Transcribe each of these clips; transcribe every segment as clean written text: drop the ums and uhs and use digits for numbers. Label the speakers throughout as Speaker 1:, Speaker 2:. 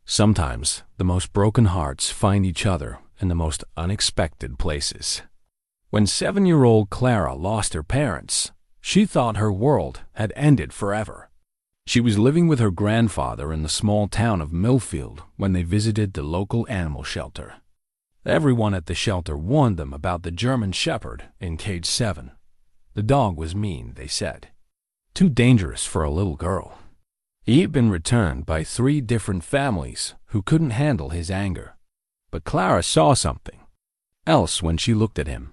Speaker 1: Sometimes the most broken hearts find each other in the most unexpected places. When 7-year-old Clara lost her parents, she thought her world had ended forever. She was living with her grandfather in the small town of Millfield when they visited the local animal shelter. Everyone at the shelter warned them about the German Shepherd in cage 7. The dog was mean, they said. Too dangerous for a little girl. He had been returned by 3 different families who couldn't handle his anger. But Clara saw something else when she looked at him.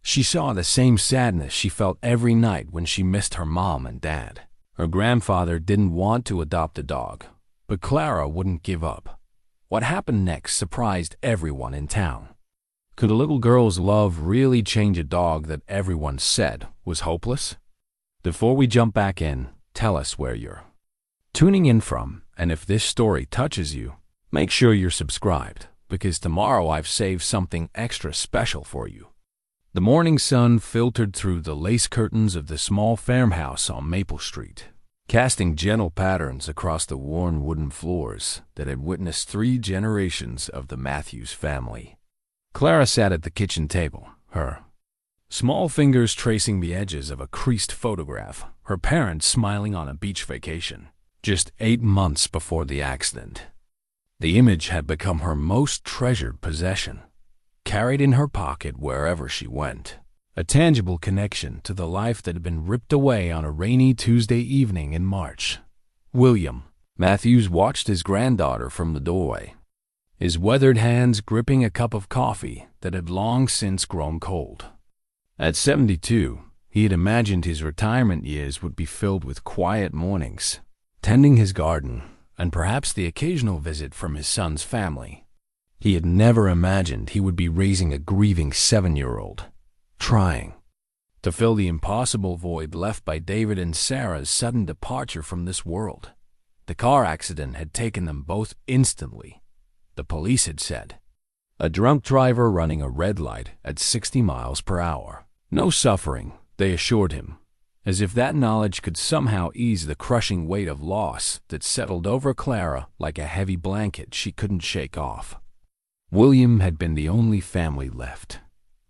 Speaker 1: She saw the same sadness she felt every night when she missed her mom and dad. Her grandfather didn't want to adopt a dog, but Clara wouldn't give up. What happened next surprised everyone in town. Could a little girl's love really change a dog that everyone said was hopeless? Before we jump back in, tell us where you're tuning in from, and if this story touches you, make sure you're subscribed, because tomorrow I've saved something extra special for you. The morning sun filtered through the lace curtains of the small farmhouse on Maple Street, casting gentle patterns across the worn wooden floors that had witnessed 3 generations of the Matthews family. Clara sat at the kitchen table, her small fingers tracing the edges of a creased photograph, her parents smiling on a beach vacation, just 8 months before the accident. The image had become her most treasured possession, carried in her pocket wherever she went, a tangible connection to the life that had been ripped away on a rainy Tuesday evening in March. William Matthews watched his granddaughter from the doorway, his weathered hands gripping a cup of coffee that had long since grown cold. At 72, he had imagined his retirement years would be filled with quiet mornings, tending his garden, and perhaps the occasional visit from his son's family. He had never imagined he would be raising a grieving 7-year-old, trying to fill the impossible void left by David and Sarah's sudden departure from this world. The car accident had taken them both instantly, the police had said. A drunk driver running a red light at 60 miles per hour. No suffering, they assured him, as if that knowledge could somehow ease the crushing weight of loss that settled over Clara like a heavy blanket she couldn't shake off. William had been the only family left,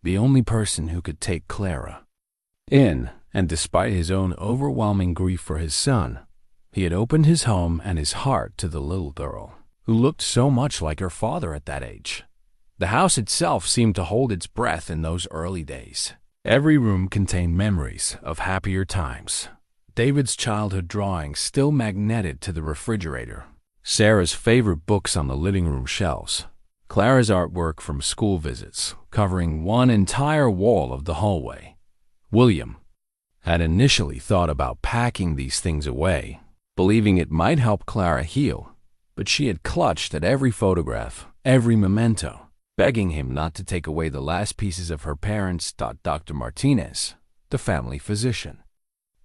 Speaker 1: the only person who could take Clara in, and despite his own overwhelming grief for his son, he had opened his home and his heart to the little girl, who looked so much like her father at that age. The house itself seemed to hold its breath in those early days. Every room contained memories of happier times. David's childhood drawings still magneted to the refrigerator, Sarah's favorite books on the living room shelves, Clara's artwork from school visits covering one entire wall of the hallway. William had initially thought about packing these things away, believing it might help Clara heal, but she had clutched at every photograph, every memento, begging him not to take away the last pieces of her parents, thought Dr. Martinez, the family physician,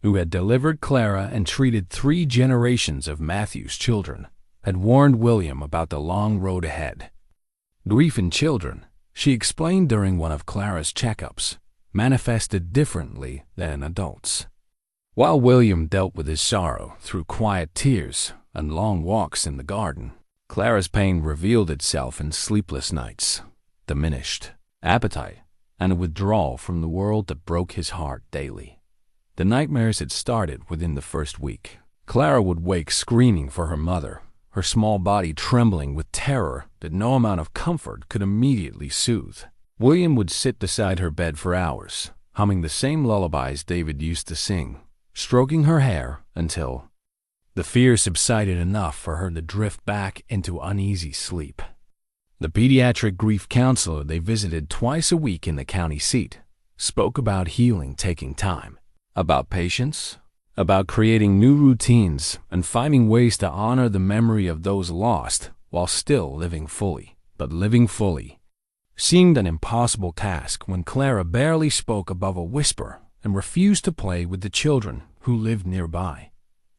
Speaker 1: who had delivered Clara and treated 3 generations of Matthews' children, had warned William about the long road ahead. Grief in children, she explained during one of Clara's checkups, manifested differently than in adults. While William dealt with his sorrow through quiet tears and long walks in the garden, Clara's pain revealed itself in sleepless nights, diminished appetite, and a withdrawal from the world that broke his heart daily. The nightmares had started within the first week. Clara would wake screaming for her mother, her small body trembling with terror that no amount of comfort could immediately soothe. William would sit beside her bed for hours, humming the same lullabies David used to sing, stroking her hair until the fear subsided enough for her to drift back into uneasy sleep. The pediatric grief counselor they visited twice a week in the county seat spoke about healing taking time, about patience, about creating new routines and finding ways to honor the memory of those lost while still living fully. But living fully seemed an impossible task when Clara barely spoke above a whisper and refused to play with the children who lived nearby.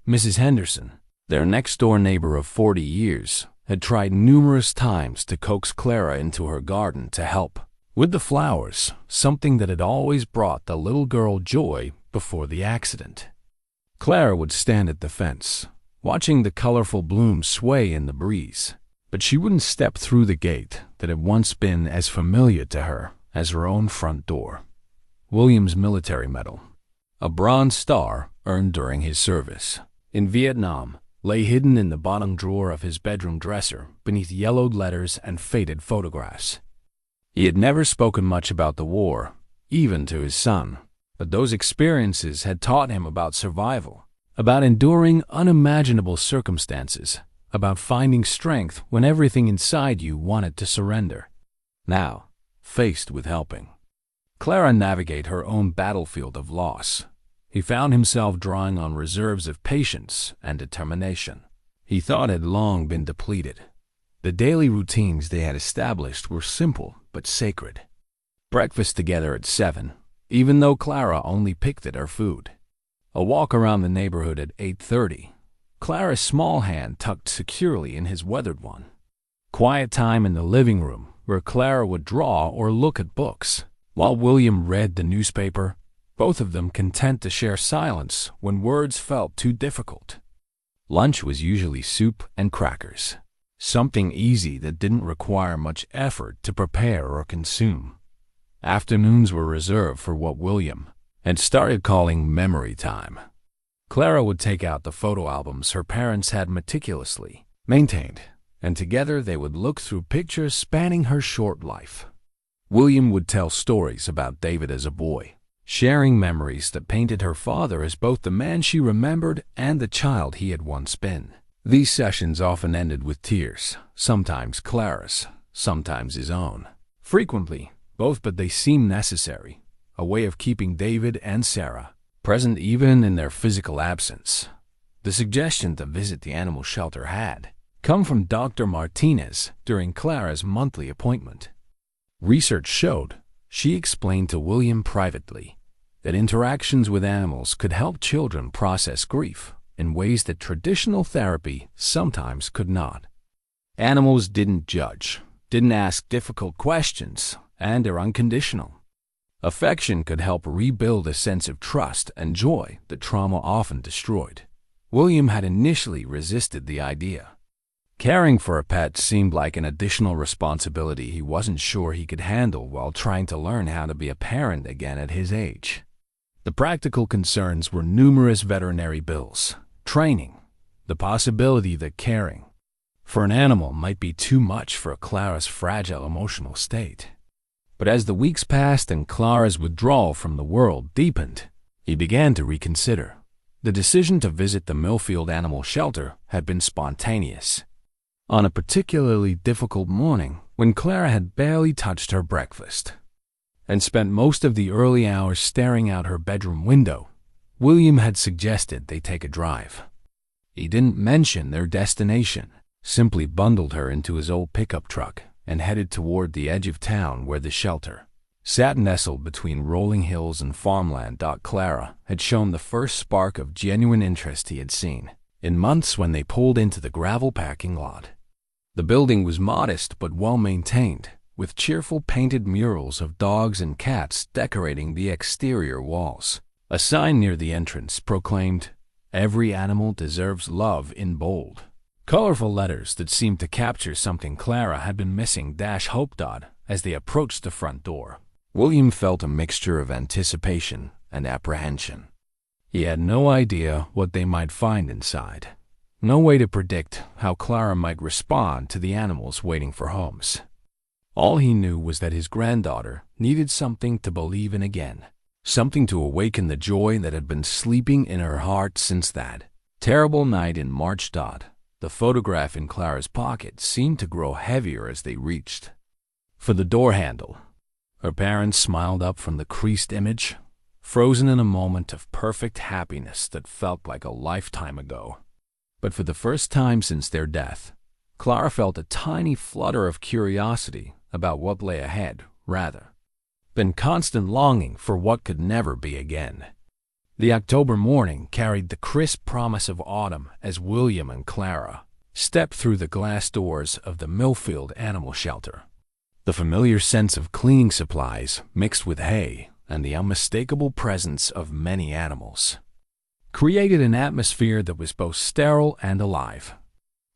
Speaker 1: Mrs. Henderson, their next-door neighbor of 40 years, had tried numerous times to coax Clara into her garden to help with the flowers, something that had always brought the little girl joy before the accident. Clara would stand at the fence, watching the colorful blooms sway in the breeze, But she wouldn't step through the gate that had once been as familiar to her as her own front door. William's military medal, a bronze star earned during his service in Vietnam, lay hidden in the bottom drawer of his bedroom dresser beneath yellowed letters and faded photographs. He had never spoken much about the war, even to his son, but those experiences had taught him about survival, about enduring unimaginable circumstances, about finding strength when everything inside you wanted to surrender. Now, faced with helping Clara navigate her own battlefield of loss, he found himself drawing on reserves of patience and determination he thought had long been depleted. The daily routines they had established were simple but sacred. Breakfast together at 7, even though Clara only picked at her food. A walk around the neighborhood at 8:30, Clara's small hand tucked securely in his weathered one. Quiet time in the living room where Clara would draw or look at books, while William read the newspaper, both of them content to share silence when words felt too difficult. Lunch was usually soup and crackers, something easy that didn't require much effort to prepare or consume. Afternoons were reserved for what William had started calling memory time. Clara would take out the photo albums her parents had meticulously maintained, and together they would look through pictures spanning her short life. William would tell stories about David as a boy, sharing memories that painted her father as both the man she remembered and the child he had once been. These sessions often ended with tears, sometimes Clara's, sometimes his own. Frequently, both, but they seemed necessary, a way of keeping David and Sarah present even in their physical absence. The suggestion to visit the animal shelter had come from Dr. Martinez during Clara's monthly appointment. Research showed, she explained to William privately, that interactions with animals could help children process grief in ways that traditional therapy sometimes could not. Animals didn't judge, didn't ask difficult questions, and are unconditional. Affection could help rebuild a sense of trust and joy that trauma often destroyed. William had initially resisted the idea. Caring for a pet seemed like an additional responsibility he wasn't sure he could handle while trying to learn how to be a parent again at his age. The practical concerns were numerous veterinary bills, training, the possibility that caring for an animal might be too much for Clara's fragile emotional state. But as the weeks passed and Clara's withdrawal from the world deepened, he began to reconsider. The decision to visit the Millfield animal shelter had been spontaneous. On a particularly difficult morning, when Clara had barely touched her breakfast and spent most of the early hours staring out her bedroom window, William had suggested they take a drive. He didn't mention their destination, simply bundled her into his old pickup truck and headed toward the edge of town where the shelter sat nestled between rolling hills and farmland. Clara had shown the first spark of genuine interest he had seen in months when they pulled into the gravel parking lot. The building was modest but well-maintained, with cheerful painted murals of dogs and cats decorating the exterior walls. A sign near the entrance proclaimed, "Every animal deserves love," in bold. Colorful letters that seemed to capture something Clara had been missing. Hope. As they approached the front door, William felt a mixture of anticipation and apprehension. He had no idea what they might find inside. No way to predict how Clara might respond to the animals waiting for homes. All he knew was that his granddaughter needed something to believe in again, something to awaken the joy that had been sleeping in her heart since that terrible night in March. The photograph in Clara's pocket seemed to grow heavier as they reached for the door handle. Her parents smiled up from the creased image, frozen in a moment of perfect happiness that felt like a lifetime ago. But for the first time since their death, Clara felt a tiny flutter of curiosity about what lay ahead, rather than constant longing for what could never be again. The October morning carried the crisp promise of autumn as William and Clara stepped through the glass doors of the Millfield animal shelter. The familiar sense of cleaning supplies mixed with hay and the unmistakable presence of many animals created an atmosphere that was both sterile and alive.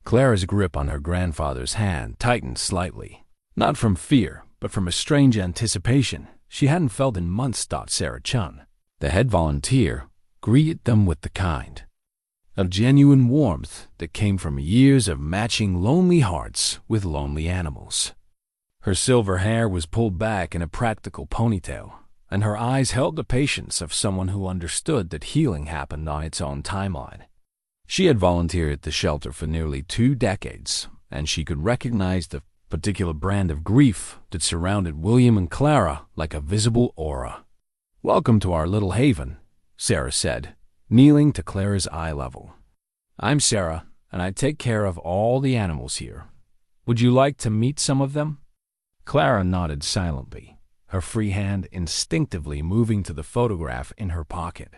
Speaker 1: Clara's grip on her grandfather's hand tightened slightly, not from fear, but from a strange anticipation she hadn't felt in months. Sarah Chun, the head volunteer, greeted them with the kind of genuine warmth that came from years of matching lonely hearts with lonely animals. Her silver hair was pulled back in a practical ponytail, and her eyes held the patience of someone who understood that healing happened on its own timeline. She had volunteered at the shelter for nearly 2 decades, and she could recognize the particular brand of grief that surrounded William and Clara like a visible aura. "Welcome to our little haven," Sarah said, kneeling to Clara's eye level. "I'm Sarah, and I take care of all the animals here. Would you like to meet some of them?" Clara nodded silently, her free hand instinctively moving to the photograph in her pocket.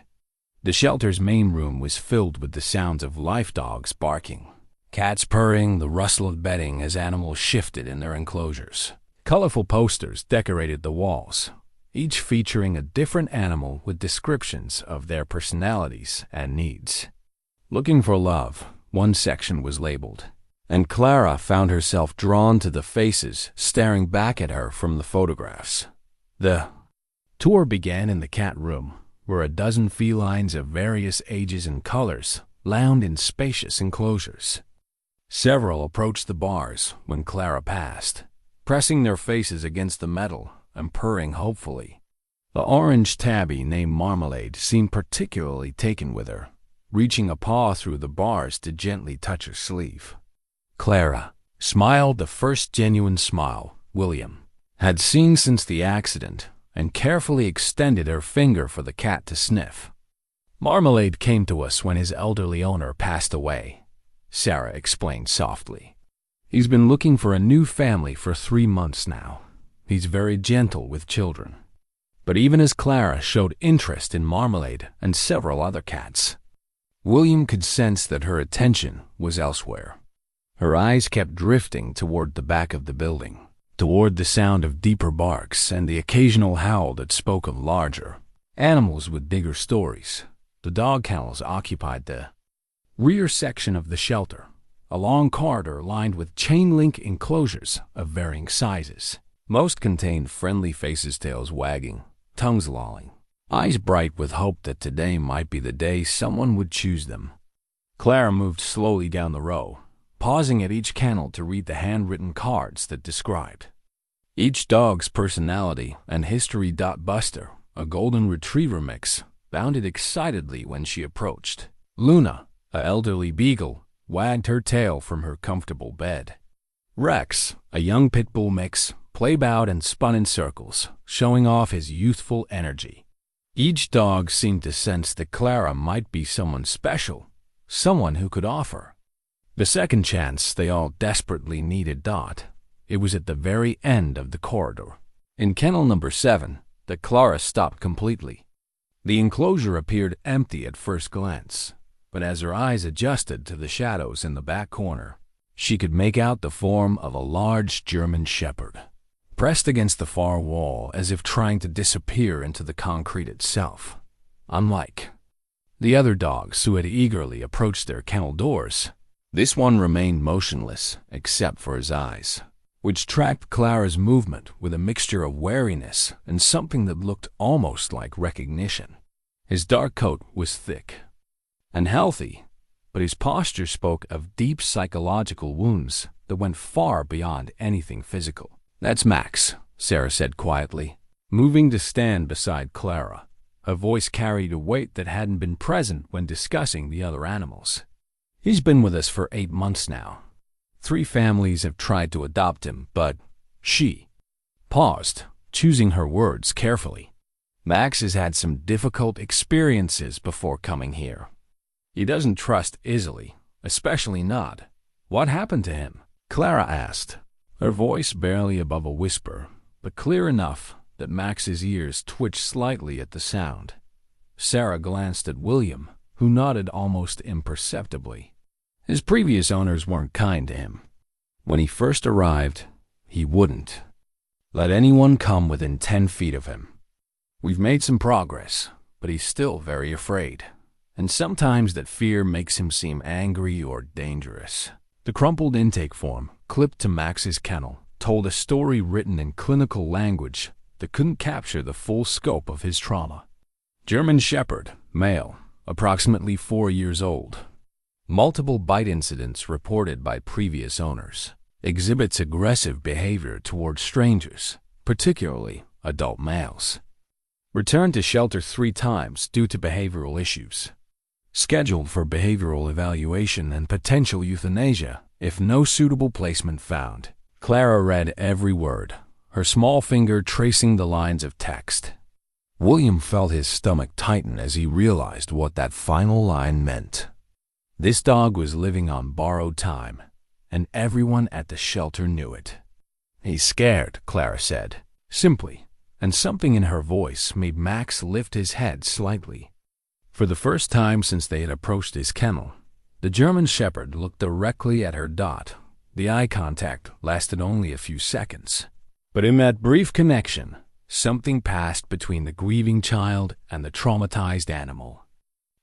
Speaker 1: The shelter's main room was filled with the sounds of life dogs barking, cats purring, the rustle of bedding as animals shifted in their enclosures. Colorful posters decorated the walls, each featuring a different animal with descriptions of their personalities and needs. "Looking for love," one section was labeled, and Clara found herself drawn to the faces staring back at her from the photographs. The tour began in the cat room, where a dozen felines of various ages and colors lounged in spacious enclosures. Several approached the bars when Clara passed, pressing their faces against the metal and purring hopefully. The orange tabby named Marmalade seemed particularly taken with her, reaching a paw through the bars to gently touch her sleeve. Clara smiled the first genuine smile William had seen since the accident and carefully extended her finger for the cat to sniff. "Marmalade came to us when his elderly owner passed away," Sarah explained softly. "He's been looking for a new family for 3 months now. He's very gentle with children." But even as Clara showed interest in Marmalade and several other cats, William could sense that her attention was elsewhere. Her eyes kept drifting toward the back of the building, toward the sound of deeper barks and the occasional howl that spoke of larger animals with bigger stories. The dog kennels occupied the rear section of the shelter, a long corridor lined with chain-link enclosures of varying sizes. Most contained friendly faces, tails wagging, tongues lolling, eyes bright with hope that today might be the day someone would choose them. Clara moved slowly down the row, pausing at each kennel to read the handwritten cards that described each dog's personality and history. Buster, a golden retriever mix, bounded excitedly when she approached. Luna, an elderly beagle, wagged her tail from her comfortable bed. Rex, a young pit bull mix, play-bowed and spun in circles, showing off his youthful energy. Each dog seemed to sense that Clara might be someone special, someone who could offer the second chance they all desperately needed. It was at the very end of the corridor, in kennel number 7, that Clara stopped completely. The enclosure appeared empty at first glance, but as her eyes adjusted to the shadows in the back corner, she could make out the form of a large German shepherd, pressed against the far wall as if trying to disappear into the concrete itself. Unlike the other dogs who had eagerly approached their kennel doors, this one remained motionless except for his eyes, which tracked Clara's movement with a mixture of wariness and something that looked almost like recognition. His dark coat was thick and healthy, but his posture spoke of deep psychological wounds that went far beyond anything physical. "That's Max," Sarah said quietly, moving to stand beside Clara. Her voice carried a weight that hadn't been present when discussing the other animals. "He's been with us for 8 months now. 3 families have tried to adopt him, but..." She paused, choosing her words carefully. "Max has had some difficult experiences before coming here. He doesn't trust easily, especially not." "What happened to him?" Clara asked, her voice barely above a whisper, but clear enough that Max's ears twitched slightly at the sound. Sarah glanced at William, who nodded almost imperceptibly. His previous owners weren't kind to him. When he first arrived, he wouldn't let anyone come within 10 feet of him. We've made some progress, but he's still very afraid, and sometimes that fear makes him seem angry or dangerous." The crumpled intake form, clipped to Max's kennel, told a story written in clinical language that couldn't capture the full scope of his trauma. German Shepherd, male, approximately 4 years old. Multiple bite incidents reported by previous owners. Exhibits aggressive behavior towards strangers, particularly adult males. Returned to shelter 3 times due to behavioral issues. Scheduled for behavioral evaluation and potential euthanasia if no suitable placement found. Clara read every word, her small finger tracing the lines of text. William felt his stomach tighten as he realized what that final line meant. This dog was living on borrowed time, and everyone at the shelter knew it. "He's scared," Clara said, simply, and something in her voice made Max lift his head slightly. For the first time since they had approached his kennel, the German Shepherd looked directly at her Dot. The eye contact lasted only a few seconds. But in that brief connection, something passed between the grieving child and the traumatized animal.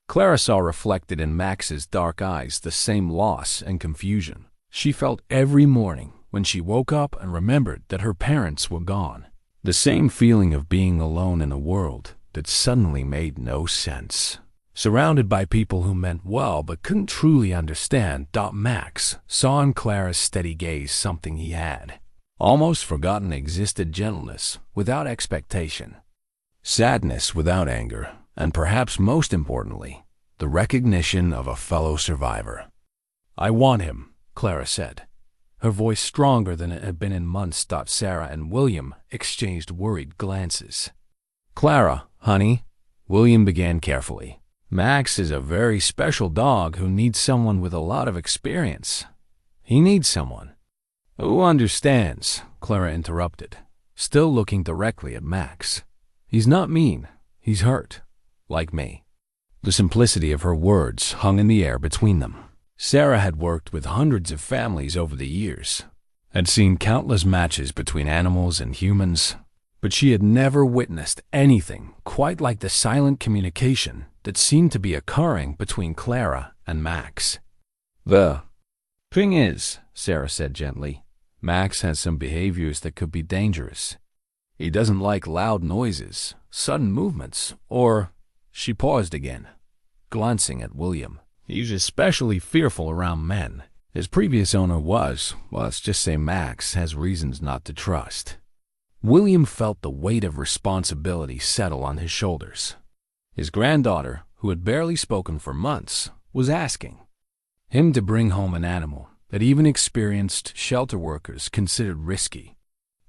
Speaker 1: Clara saw reflected in Max's dark eyes the same loss and confusion she felt every morning when she woke up and remembered that her parents were gone. The same feeling of being alone in a world that suddenly made no sense. Surrounded by people who meant well but couldn't truly understand, Max saw in Clara's steady gaze something he had almost forgotten existed: gentleness without expectation, sadness without anger, and perhaps most importantly, the recognition of a fellow survivor. "I want him," Clara said, her voice stronger than it had been in months. Sarah and William exchanged worried glances. "Clara, honey," William began carefully, "Max is a very special dog who needs someone with a lot of experience. He needs someone." "Who understands?" Clara interrupted, still looking directly at Max. "He's not mean. He's hurt. Like me." The simplicity of her words hung in the air between them. Sarah had worked with hundreds of families over the years, had seen countless matches between animals and humans, but she had never witnessed anything quite like the silent communication that seemed to be occurring between Clara and Max. "The thing is," Sarah said gently, "Max has some behaviors that could be dangerous. He doesn't like loud noises, sudden movements, or—" She paused again, glancing at William. "He's especially fearful around men. His previous owner was, well, let's just say Max has reasons not to trust." William felt the weight of responsibility settle on his shoulders. His granddaughter, who had barely spoken for months, was asking him to bring home an animal that even experienced shelter workers considered risky.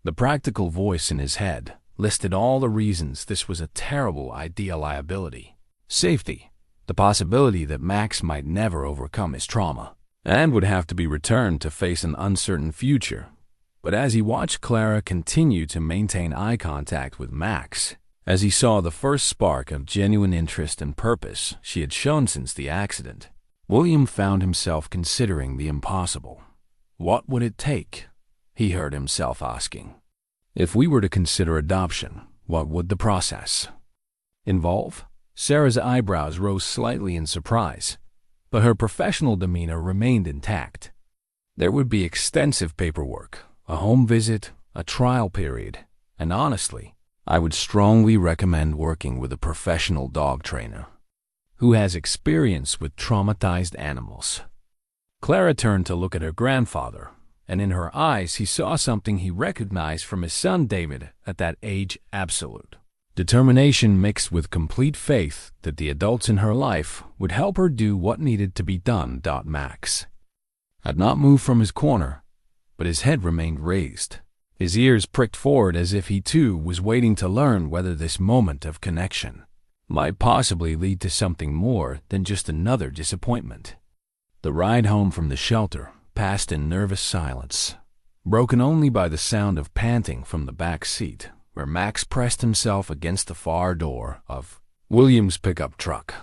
Speaker 1: The practical voice in his head listed all the reasons this was a terrible idea: liability, safety, the possibility that Max might never overcome his trauma, and would have to be returned to face an uncertain future. But as he watched Clara continue to maintain eye contact with Max, as he saw the first spark of genuine interest and purpose she had shown since the accident, William found himself considering the impossible. What would it take? He heard himself asking. If we were to consider adoption, what would the process involve? Sarah's eyebrows rose slightly in surprise, but her professional demeanor remained intact. There would be extensive paperwork, a home visit, a trial period, and honestly, I would strongly recommend working with a professional dog trainer who has experience with traumatized animals. Clara turned to look at her grandfather, and in her eyes he saw something he recognized from his son David at that age: absolute determination mixed with complete faith that the adults in her life would help her do what needed to be done. Max had not moved from his corner, but his head remained raised. His ears pricked forward as if he too was waiting to learn whether this moment of connection might possibly lead to something more than just another disappointment. The ride home from the shelter passed in nervous silence, broken only by the sound of panting from the back seat, where Max pressed himself against the far door of William's pickup truck,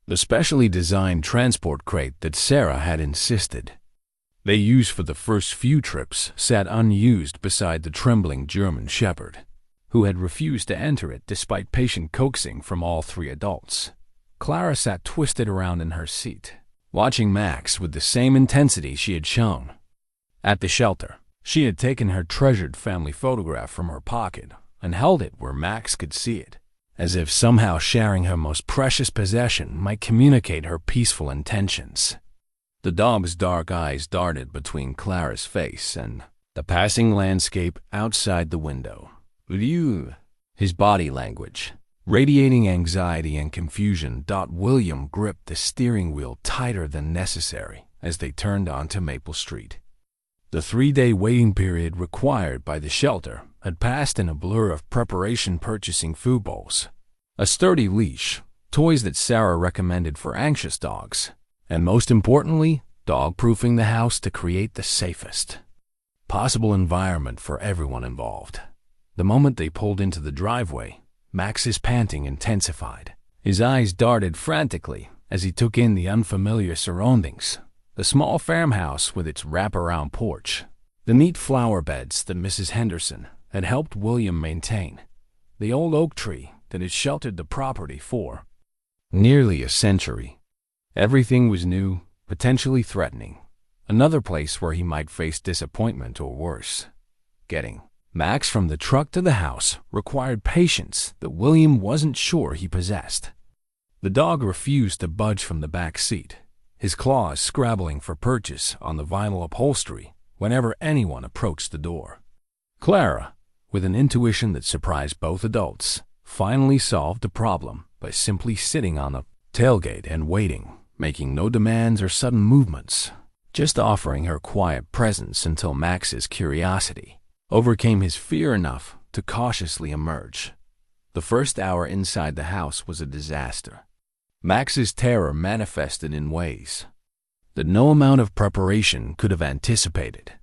Speaker 1: the specially designed transport crate that Sarah had insisted they use for the first few trips sat unused beside the trembling German Shepherd, who had refused to enter it despite patient coaxing from all 3 adults. Clara sat twisted around in her seat, watching Max with the same intensity she had shown. At the shelter, she had taken her treasured family photograph from her pocket and held it where Max could see it, as if somehow sharing her most precious possession might communicate her peaceful intentions. The dog's dark eyes darted between Clara's face and the passing landscape outside the window. His body language, radiating anxiety and confusion. William gripped the steering wheel tighter than necessary as they turned onto Maple Street. The 3-day waiting period required by the shelter had passed in a blur of preparation, purchasing food bowls, a sturdy leash, toys that Sarah recommended for anxious dogs, and most importantly, dog-proofing the house to create the safest possible environment for everyone involved. The moment they pulled into the driveway, Max's panting intensified. His eyes darted frantically as he took in the unfamiliar surroundings. The small farmhouse with its wraparound porch, the neat flower beds that Mrs. Henderson had helped William maintain, the old oak tree that had sheltered the property for nearly a century. Everything was new, potentially threatening. Another place where he might face disappointment or worse. Getting Max from the truck to the house required patience that William wasn't sure he possessed. The dog refused to budge from the back seat, his claws scrabbling for purchase on the vinyl upholstery whenever anyone approached the door. Clara, with an intuition that surprised both adults, finally solved the problem by simply sitting on the tailgate and waiting, making no demands or sudden movements, just offering her quiet presence until Max's curiosity overcame his fear enough to cautiously emerge. The first hour inside the house was a disaster. Max's terror manifested in ways that no amount of preparation could have anticipated.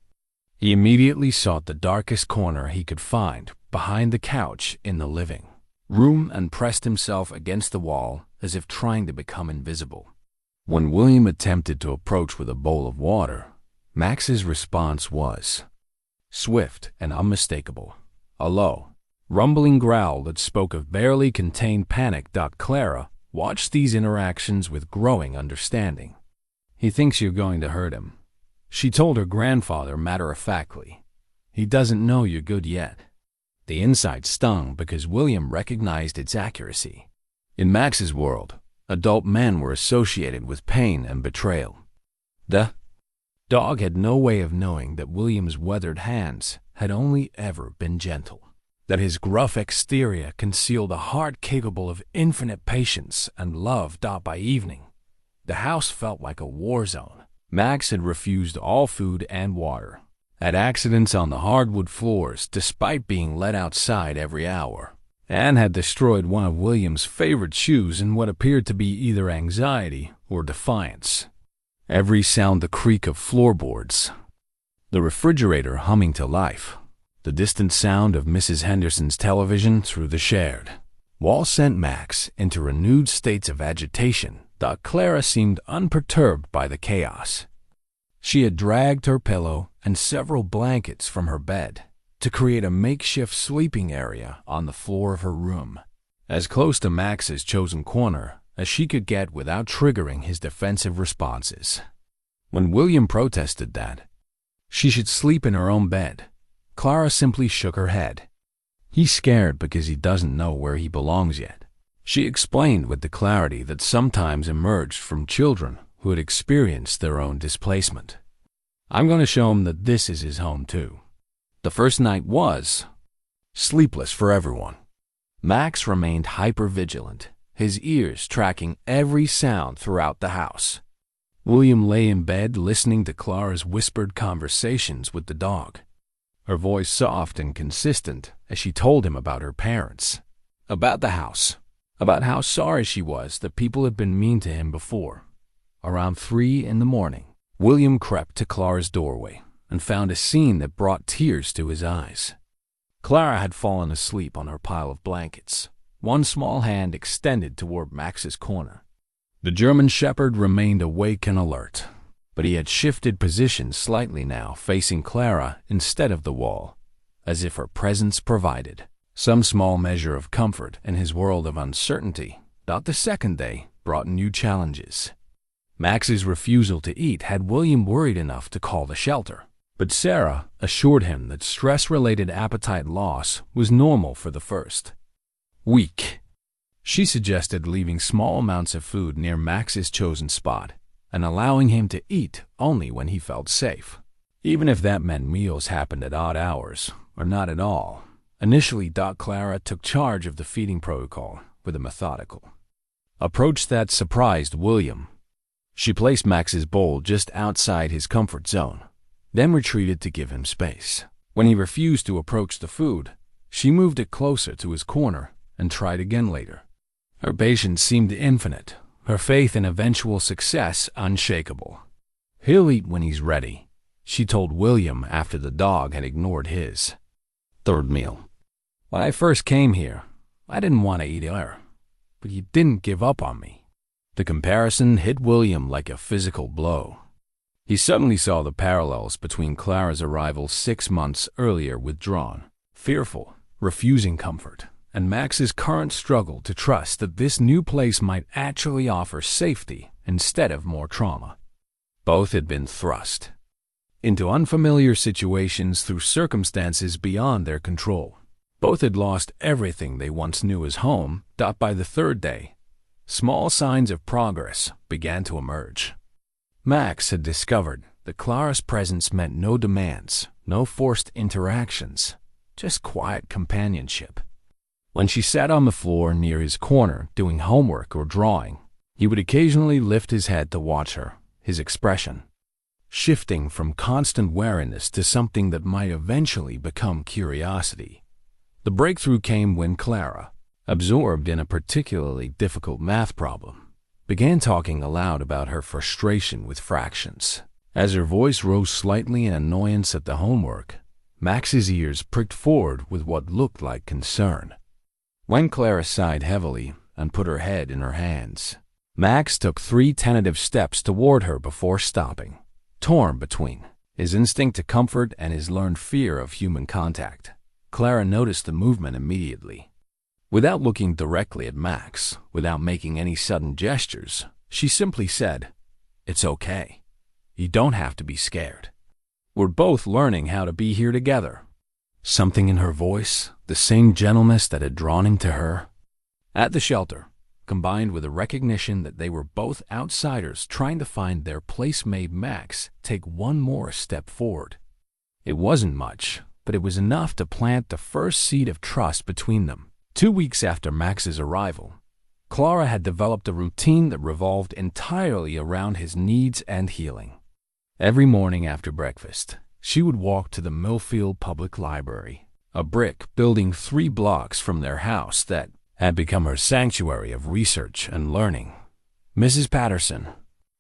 Speaker 1: He immediately sought the darkest corner he could find behind the couch in the living room and pressed himself against the wall as if trying to become invisible. When William attempted to approach with a bowl of water, Max's response was swift and unmistakable, a low, rumbling growl that spoke of barely contained panic. Clara watched these interactions with growing understanding. "He thinks you're going to hurt him," she told her grandfather matter-of-factly. "He doesn't know you're good yet." The insight stung because William recognized its accuracy. In Max's world, adult men were associated with pain and betrayal. The dog had no way of knowing that William's weathered hands had only ever been gentle, that his gruff exterior concealed a heart capable of infinite patience and love. By evening, the house felt like a war zone. Max had refused all food and water, had accidents on the hardwood floors despite being let outside every hour, and had destroyed one of William's favorite shoes in what appeared to be either anxiety or defiance. Every sound, the creak of floorboards, the refrigerator humming to life, the distant sound of Mrs. Henderson's television through the shared wall sent Max into renewed states of agitation. Clara seemed unperturbed by the chaos. She had dragged her pillow and several blankets from her bed to create a makeshift sleeping area on the floor of her room, as close to Max's chosen corner as she could get without triggering his defensive responses. When William protested that she should sleep in her own bed, Clara simply shook her head. "He's scared because he doesn't know where he belongs yet," she explained with the clarity that sometimes emerged from children who had experienced their own displacement. "I'm going to show him that this is his home too." The first night was sleepless for everyone. Max remained hyper-vigilant, his ears tracking every sound throughout the house. William lay in bed listening to Clara's whispered conversations with the dog, her voice soft and consistent as she told him about her parents, about the house, about how sorry she was that people had been mean to him before. Around 3 in the morning, William crept to Clara's doorway and found a scene that brought tears to his eyes. Clara had fallen asleep on her pile of blankets, one small hand extended toward Max's corner. The German Shepherd remained awake and alert, but he had shifted position slightly now, facing Clara instead of the wall, as if her presence provided some small measure of comfort in his world of uncertainty. The second day brought new challenges. Max's refusal to eat had William worried enough to call the shelter, but Sarah assured him that stress-related appetite loss was normal for the first week. She suggested leaving small amounts of food near Max's chosen spot and allowing him to eat only when he felt safe, even if that meant meals happened at odd hours or not at all. Initially, Clara took charge of the feeding protocol with a methodical approach that surprised William. She placed Max's bowl just outside his comfort zone, then retreated to give him space. When he refused to approach the food, she moved it closer to his corner and tried again later. Her patience seemed infinite, her faith in eventual success unshakable. "He'll eat when he's ready," she told William after the dog had ignored his third meal. "When I first came here, I didn't want to eat either, but you didn't give up on me." The comparison hit William like a physical blow. He suddenly saw the parallels between Clara's arrival 6 months earlier, withdrawn, fearful, refusing comfort, and Max's current struggle to trust that this new place might actually offer safety instead of more trauma. Both had been thrust into unfamiliar situations through circumstances beyond their control. Both had lost everything they once knew as home. By the third day, small signs of progress began to emerge. Max had discovered that Clara's presence meant no demands, no forced interactions, just quiet companionship. When she sat on the floor near his corner doing homework or drawing, he would occasionally lift his head to watch her, his expression shifting from constant wariness to something that might eventually become curiosity. The breakthrough came when Clara, absorbed in a particularly difficult math problem, began talking aloud about her frustration with fractions. As her voice rose slightly in annoyance at the homework, Max's ears pricked forward with what looked like concern. When Clara sighed heavily and put her head in her hands, Max took 3 tentative steps toward her before stopping, torn between his instinct to comfort and his learned fear of human contact. Clara noticed the movement immediately. Without looking directly at Max, without making any sudden gestures, she simply said, "It's okay. You don't have to be scared. We're both learning how to be here together." Something in her voice, the same gentleness that had drawn him to her, at the shelter, combined with a recognition that they were both outsiders trying to find their place, made Max take one more step forward. It wasn't much, but it was enough to plant the first seed of trust between them. 2 weeks after Max's arrival, Clara had developed a routine that revolved entirely around his needs and healing. Every morning after breakfast, she would walk to the Millfield Public Library, a brick building 3 blocks from their house that had become her sanctuary of research and learning. Mrs. Patterson,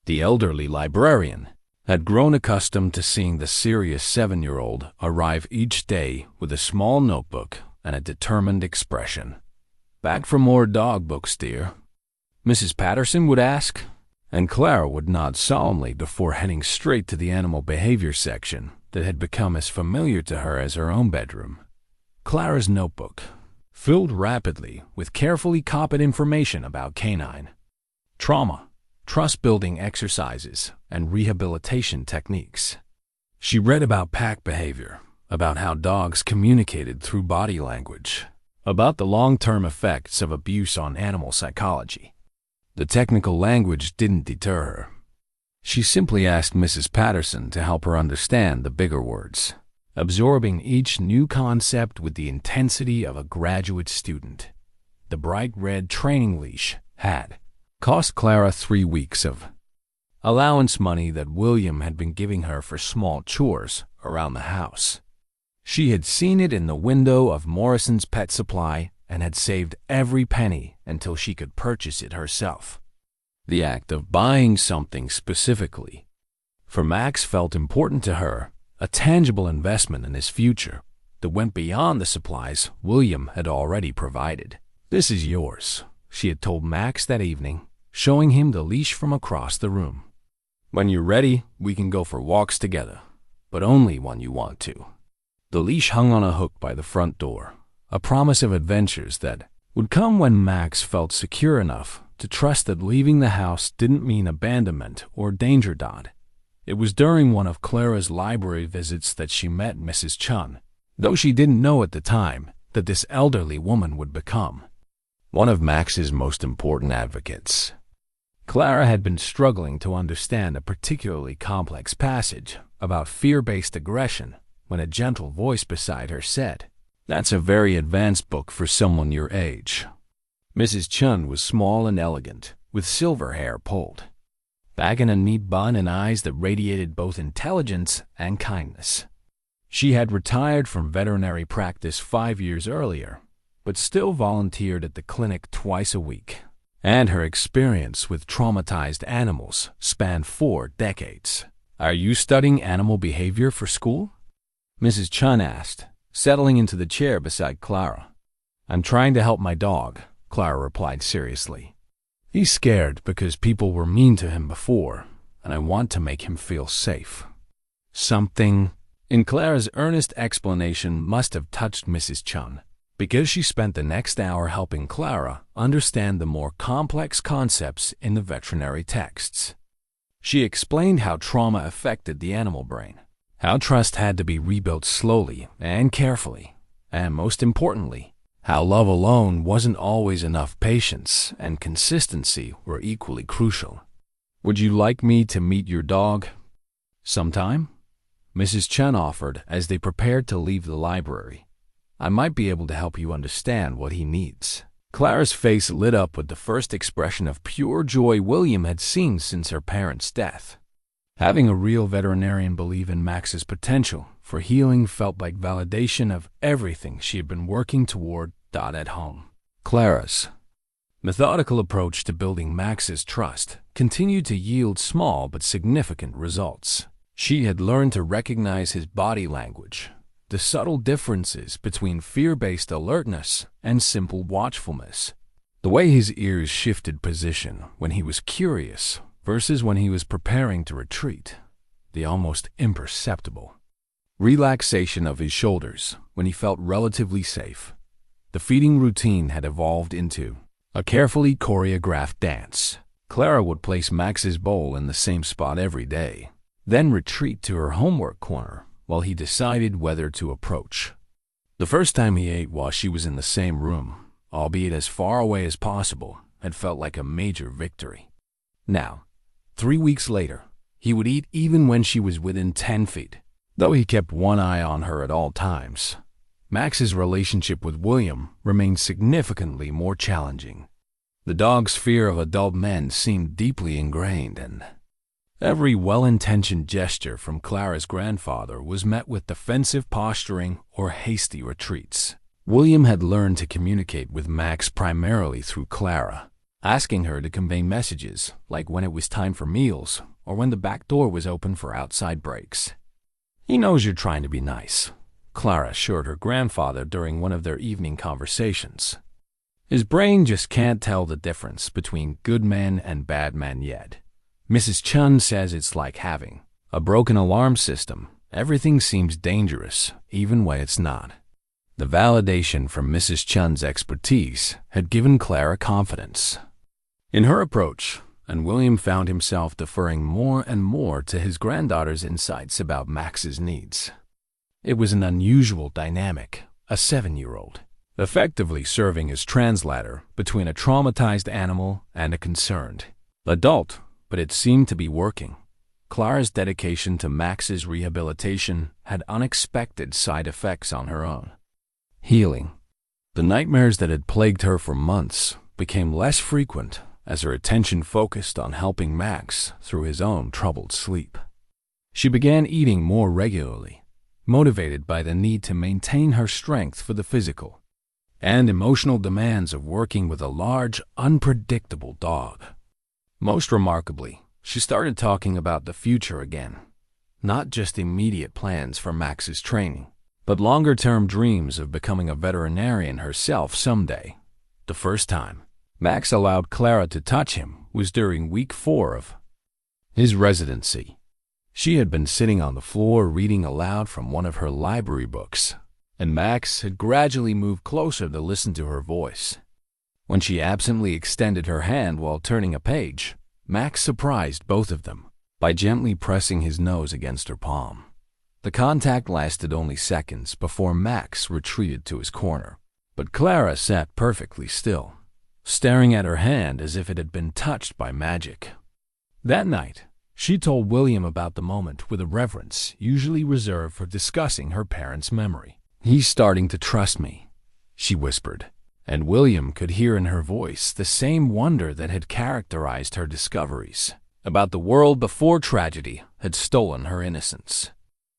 Speaker 1: the elderly librarian, had grown accustomed to seeing the serious 7-year-old arrive each day with a small notebook and a determined expression. "Back for more dog books, dear?" Mrs. Patterson would ask, and Clara would nod solemnly before heading straight to the animal behavior section that had become as familiar to her as her own bedroom. Clara's notebook filled rapidly with carefully copied information about canine trauma, trust-building exercises, and rehabilitation techniques. She read about pack behavior, about how dogs communicated through body language, about the long-term effects of abuse on animal psychology. The technical language didn't deter her. She simply asked Mrs. Patterson to help her understand the bigger words, absorbing each new concept with the intensity of a graduate student. The bright red training leash had cost Clara 3 weeks of allowance money that William had been giving her for small chores around the house. She had seen it in the window of Morrison's Pet Supply and had saved every penny until she could purchase it herself. The act of buying something specifically for Max felt important to her, a tangible investment in his future that went beyond the supplies William had already provided. "This is yours," she had told Max that evening, showing him the leash from across the room. "When you're ready, we can go for walks together, but only when you want to." The leash hung on a hook by the front door, a promise of adventures that would come when Max felt secure enough to trust that leaving the house didn't mean abandonment or danger. It was during one of Clara's library visits that she met Mrs. Chun, though she didn't know at the time that this elderly woman would become one of Max's most important advocates. Clara had been struggling to understand a particularly complex passage about fear-based aggression when a gentle voice beside her said, "That's a very advanced book for someone your age." Mrs. Chun was small and elegant, with silver hair pulled back in a neat bun and eyes that radiated both intelligence and kindness. She had retired from veterinary practice 5 years earlier, but still volunteered at the clinic twice a week, and her experience with traumatized animals spanned 4 decades. "Are you studying animal behavior for school?" Mrs. Chun asked, settling into the chair beside Clara. "I'm trying to help my dog," Clara replied seriously. "He's scared because people were mean to him before, and I want to make him feel safe." Something in Clara's earnest explanation must have touched Mrs. Chun, because she spent the next hour helping Clara understand the more complex concepts in the veterinary texts. She explained how trauma affected the animal brain, how trust had to be rebuilt slowly and carefully, and most importantly, how love alone wasn't always enough. Patience and consistency were equally crucial. "Would you like me to meet your dog sometime?" Mrs. Chun offered as they prepared to leave the library. "I might be able to help you understand what he needs." Clara's face lit up with the first expression of pure joy William had seen since her parents' death. Having a real veterinarian believe in Max's potential for healing felt like validation of everything she had been working toward. At home, Clara's methodical approach to building Max's trust continued to yield small but significant results. She had learned to recognize his body language, the subtle differences between fear-based alertness and simple watchfulness, the way his ears shifted position when he was curious versus when he was preparing to retreat, the almost imperceptible relaxation of his shoulders when he felt relatively safe. The feeding routine had evolved into a carefully choreographed dance. Clara would place Max's bowl in the same spot every day, then retreat to her homework corner while he decided whether to approach. The first time he ate while she was in the same room, albeit as far away as possible, had felt like a major victory. Now, 3 weeks later, he would eat even when she was within 10 feet, though he kept one eye on her at all times. Max's relationship with William remained significantly more challenging. The dog's fear of adult men seemed deeply ingrained, and every well-intentioned gesture from Clara's grandfather was met with defensive posturing or hasty retreats. William had learned to communicate with Max primarily through Clara, asking her to convey messages like when it was time for meals or when the back door was open for outside breaks. "He knows you're trying to be nice," Clara assured her grandfather during one of their evening conversations. "His brain just can't tell the difference between good men and bad men yet. Mrs. Chun says it's like having a broken alarm system. Everything seems dangerous, even when it's not." The validation from Mrs. Chun's expertise had given Clara confidence in her approach, and William found himself deferring more and more to his granddaughter's insights about Max's needs. It was an unusual dynamic, a 7-year-old, effectively serving as translator between a traumatized animal and a concerned adult, but it seemed to be working. Clara's dedication to Max's rehabilitation had unexpected side effects on her own healing. The nightmares that had plagued her for months became less frequent as her attention focused on helping Max through his own troubled sleep. She began eating more regularly, motivated by the need to maintain her strength for the physical and emotional demands of working with a large, unpredictable dog. Most remarkably, she started talking about the future again, not just immediate plans for Max's training, but longer-term dreams of becoming a veterinarian herself someday. The first time Max allowed Clara to touch him was during week 4 of his residency. She had been sitting on the floor reading aloud from one of her library books, and Max had gradually moved closer to listen to her voice. When she absently extended her hand while turning a page, Max surprised both of them by gently pressing his nose against her palm. The contact lasted only seconds before Max retreated to his corner, but Clara sat perfectly still, staring at her hand as if it had been touched by magic. That night, she told William about the moment with a reverence usually reserved for discussing her parents' memory. "He's starting to trust me," she whispered, and William could hear in her voice the same wonder that had characterized her discoveries about the world before tragedy had stolen her innocence.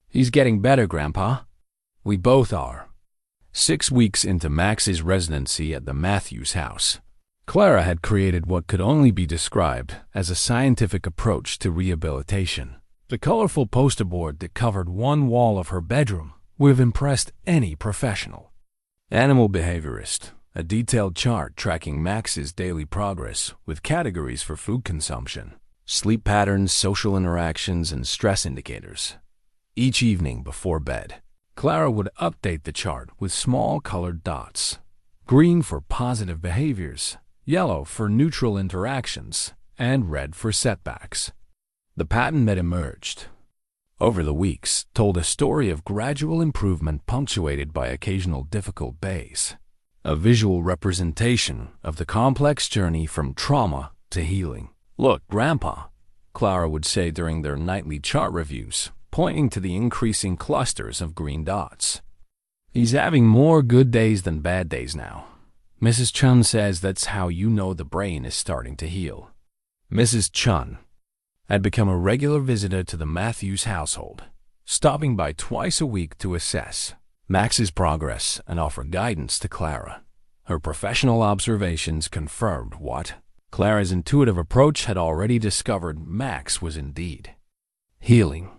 Speaker 1: "He's getting better, Grandpa." "We both are." 6 weeks into Max's residency at the Matthews house, Clara had created what could only be described as a scientific approach to rehabilitation. The colorful poster board that covered one wall of her bedroom would have impressed any professional. Animal behaviorist, a detailed chart tracking Max's daily progress with categories for food consumption, sleep patterns, social interactions, and stress indicators. Each evening before bed, Clara would update the chart with small colored dots: green for positive behaviors, yellow for neutral interactions, and red for setbacks. The pattern that emerged over the weeks told a story of gradual improvement punctuated by occasional difficult days, a visual representation of the complex journey from trauma to healing. "Look, Grandpa," Clara would say during their nightly chart reviews, pointing to the increasing clusters of green dots. "He's having more good days than bad days now. Mrs. Chun says that's how you know the brain is starting to heal." Mrs. Chun had become a regular visitor to the Matthews household, stopping by twice a week to assess Max's progress and offer guidance to Clara. Her professional observations confirmed what Clara's intuitive approach had already discovered: Max was indeed healing.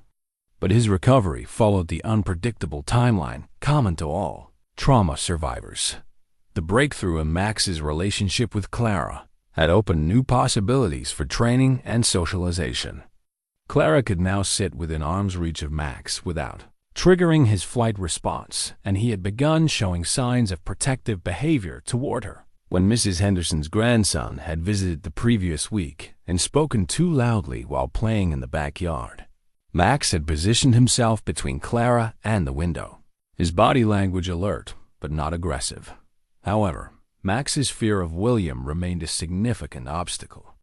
Speaker 1: But his recovery followed the unpredictable timeline common to all trauma survivors. The breakthrough in Max's relationship with Clara had opened new possibilities for training and socialization. Clara could now sit within arm's reach of Max without triggering his flight response, and he had begun showing signs of protective behavior toward her. When Mrs. Henderson's grandson had visited the previous week and spoken too loudly while playing in the backyard, Max had positioned himself between Clara and the window, his body language alert but not aggressive. However, Max's fear of William remained a significant obstacle.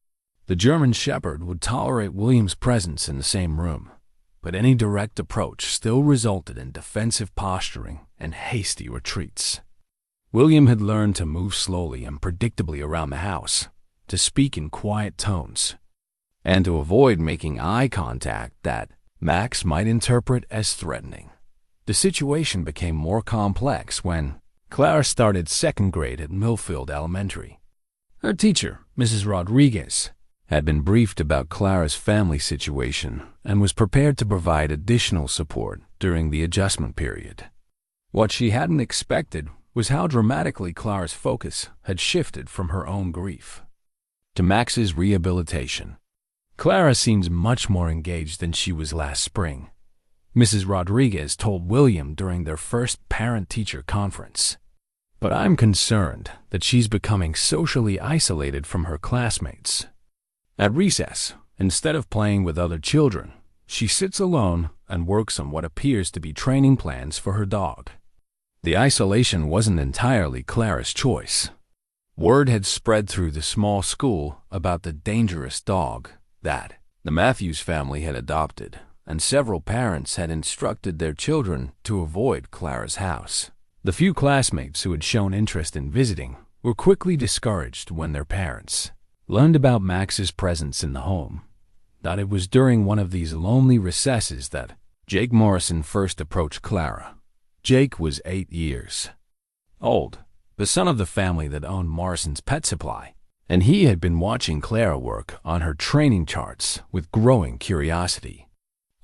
Speaker 1: The German Shepherd would tolerate William's presence in the same room, but any direct approach still resulted in defensive posturing and hasty retreats. William had learned to move slowly and predictably around the house, to speak in quiet tones, and to avoid making eye contact that Max might interpret as threatening. The situation became more complex when Clara started second grade at Millfield Elementary. Her teacher, Mrs. Rodriguez, had been briefed about Clara's family situation and was prepared to provide additional support during the adjustment period. What she hadn't expected was how dramatically Clara's focus had shifted from her own grief to Max's rehabilitation. Clara seems much more engaged than she was last spring, Mrs. Rodriguez told William during their first parent-teacher conference. "But I'm concerned that she's becoming socially isolated from her classmates. At recess, instead of playing with other children, she sits alone and works on what appears to be training plans for her dog." The isolation wasn't entirely Clara's choice. Word had spread through the small school about the dangerous dog that the Matthews family had adopted, and several parents had instructed their children to avoid Clara's house. The few classmates who had shown interest in visiting were quickly discouraged when their parents learned about Max's presence in the home. That it was during one of these lonely recesses that Jake Morrison first approached Clara. Jake was 8 years old, the son of the family that owned Morrison's Pet Supply, and he had been watching Clara work on her training charts with growing curiosity.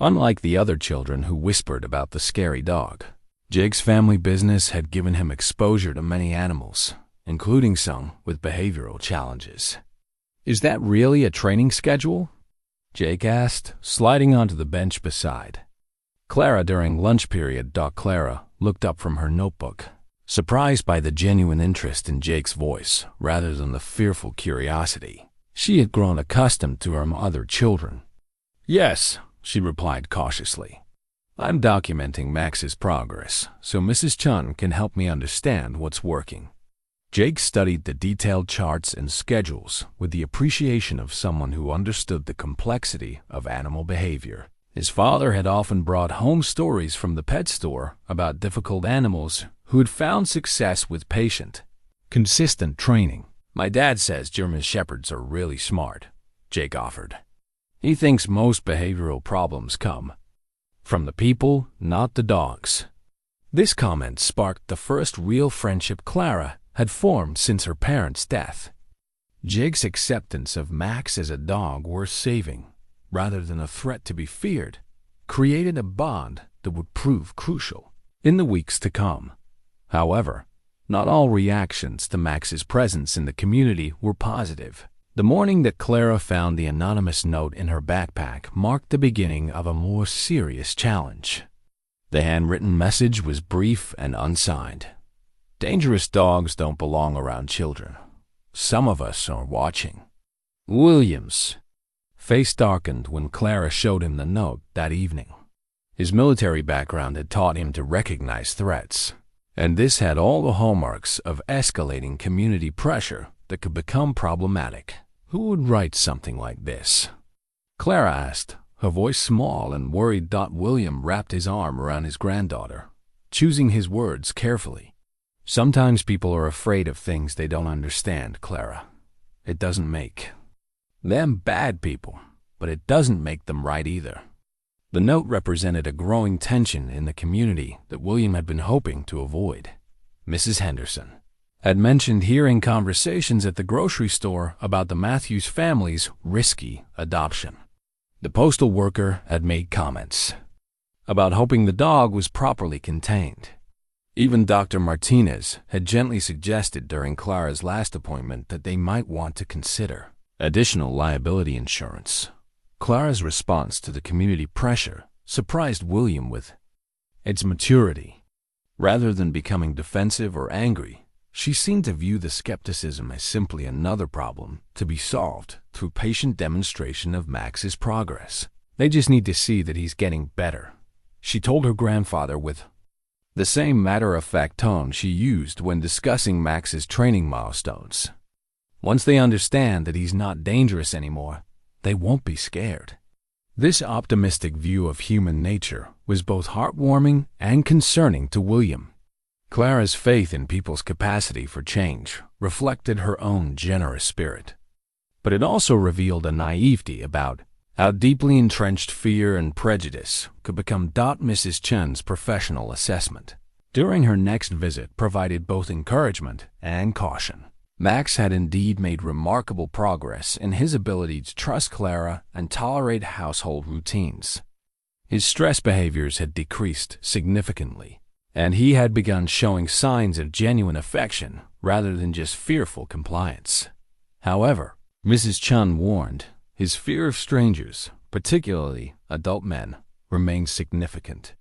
Speaker 1: Unlike the other children who whispered about the scary dog, Jake's family business had given him exposure to many animals, including some with behavioral challenges. "Is that really a training schedule?" Jake asked, sliding onto the bench beside Clara during lunch period. Clara looked up from her notebook, Surprised by the genuine interest in Jake's voice rather than the fearful curiosity, she had grown accustomed to her other children. "Yes," she replied cautiously. "I'm documenting Max's progress so Mrs. Chun can help me understand what's working." Jake studied the detailed charts and schedules with the appreciation of someone who understood the complexity of animal behavior. His father had often brought home stories from the pet store about difficult animals who had found success with patient, consistent training. "My dad says German Shepherds are really smart," Jake offered. "He thinks most behavioral problems come from the people, not the dogs." This comment sparked the first real friendship Clara had formed since her parents' death. Jake's acceptance of Max as a dog worth saving, rather than a threat to be feared, created a bond that would prove crucial in the weeks to come. However, not all reactions to Max's presence in the community were positive. The morning that Clara found the anonymous note in her backpack marked the beginning of a more serious challenge. The handwritten message was brief and unsigned. "Dangerous dogs don't belong around children. Some of us are watching. Williams." Face darkened when Clara showed him the note that evening. His military background had taught him to recognize threats, and this had all the hallmarks of escalating community pressure that could become problematic. "Who would write something like this?" Clara asked, her voice small and worried. William wrapped his arm around his granddaughter, choosing his words carefully. "Sometimes people are afraid of things they don't understand, Clara. It doesn't make them bad people, but it doesn't make them right either." The note represented a growing tension in the community that William had been hoping to avoid. Mrs. Henderson had mentioned hearing conversations at the grocery store about the Matthews family's risky adoption. The postal worker had made comments about hoping the dog was properly contained. Even Dr. Martinez had gently suggested during Clara's last appointment that they might want to consider additional liability insurance. Clara's response to the community pressure surprised William with its maturity. Rather than becoming defensive or angry, she seemed to view the skepticism as simply another problem to be solved through patient demonstration of Max's progress. "They just need to see that he's getting better," she told her grandfather with the same matter-of-fact tone she used when discussing Max's training milestones. "Once they understand that he's not dangerous anymore, they won't be scared." This optimistic view of human nature was both heartwarming and concerning to William. Clara's faith in people's capacity for change reflected her own generous spirit, but it also revealed a naivety about how deeply entrenched fear and prejudice could become. Mrs. Chen's professional assessment during her next visit provided both encouragement and caution. Max had indeed made remarkable progress in his ability to trust Clara and tolerate household routines. His stress behaviors had decreased significantly, and he had begun showing signs of genuine affection rather than just fearful compliance. However, Mrs. Chun warned, his fear of strangers, particularly adult men, remained significant.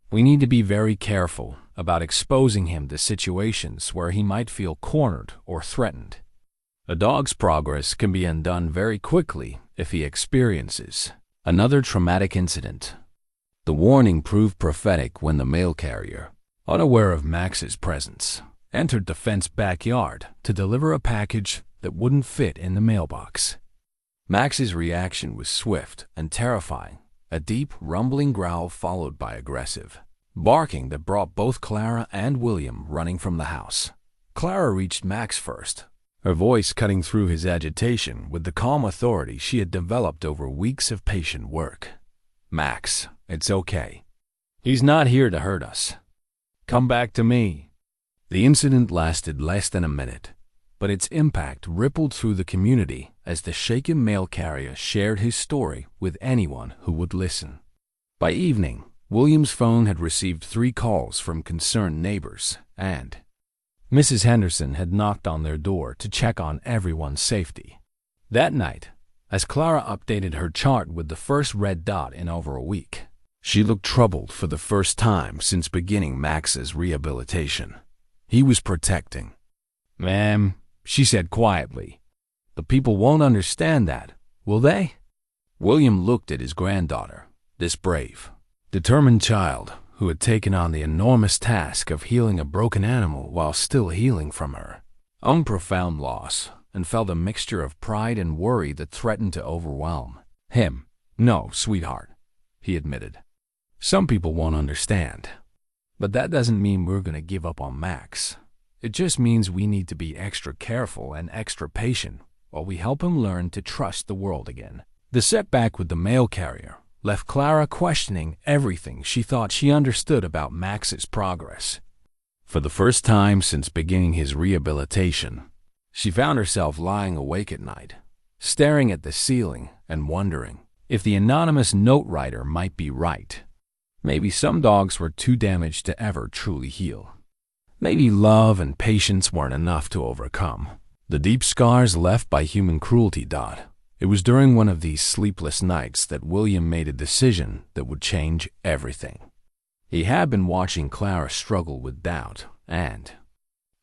Speaker 1: "We need to be very careful about exposing him to situations where he might feel cornered or threatened. A dog's progress can be undone very quickly if he experiences another traumatic incident." The warning proved prophetic when the mail carrier, unaware of Max's presence, entered the fenced backyard to deliver a package that wouldn't fit in the mailbox. Max's reaction was swift and terrifying, a deep, rumbling growl followed by aggressive barking that brought both Clara and William running from the house. Clara reached Max first, her voice cutting through his agitation with the calm authority she had developed over weeks of patient work. "Max, it's okay. He's not here to hurt us. Come back to me." The incident lasted less than a minute, but its impact rippled through the community as the shaken mail carrier shared his story with anyone who would listen. By evening, William's phone had received 3 calls from concerned neighbors, and Mrs. Henderson had knocked on their door to check on everyone's safety. That night, as Clara updated her chart with the first red dot in over a week, she looked troubled for the first time since beginning Max's rehabilitation. he was protecting. "Ma'am," she said quietly, "the people won't understand that, will they?" William looked at his granddaughter, this brave, determined child who had taken on the enormous task of healing a broken animal while still healing from her own profound loss, and felt a mixture of pride and worry that threatened to overwhelm him. "No, sweetheart," he admitted. "Some people won't understand. But that doesn't mean we're going to give up on Max. It just means we need to be extra careful and extra patient while we help him learn to trust the world again." The setback with the mail carrier left Clara questioning everything she thought she understood about Max's progress. For the first time since beginning his rehabilitation, she found herself lying awake at night, staring at the ceiling and wondering if the anonymous note writer might be right. Maybe some dogs were too damaged to ever truly heal. Maybe love and patience weren't enough to overcome the deep scars left by human cruelty. It was during one of these sleepless nights that William made a decision that would change everything. He had been watching Clara struggle with doubt and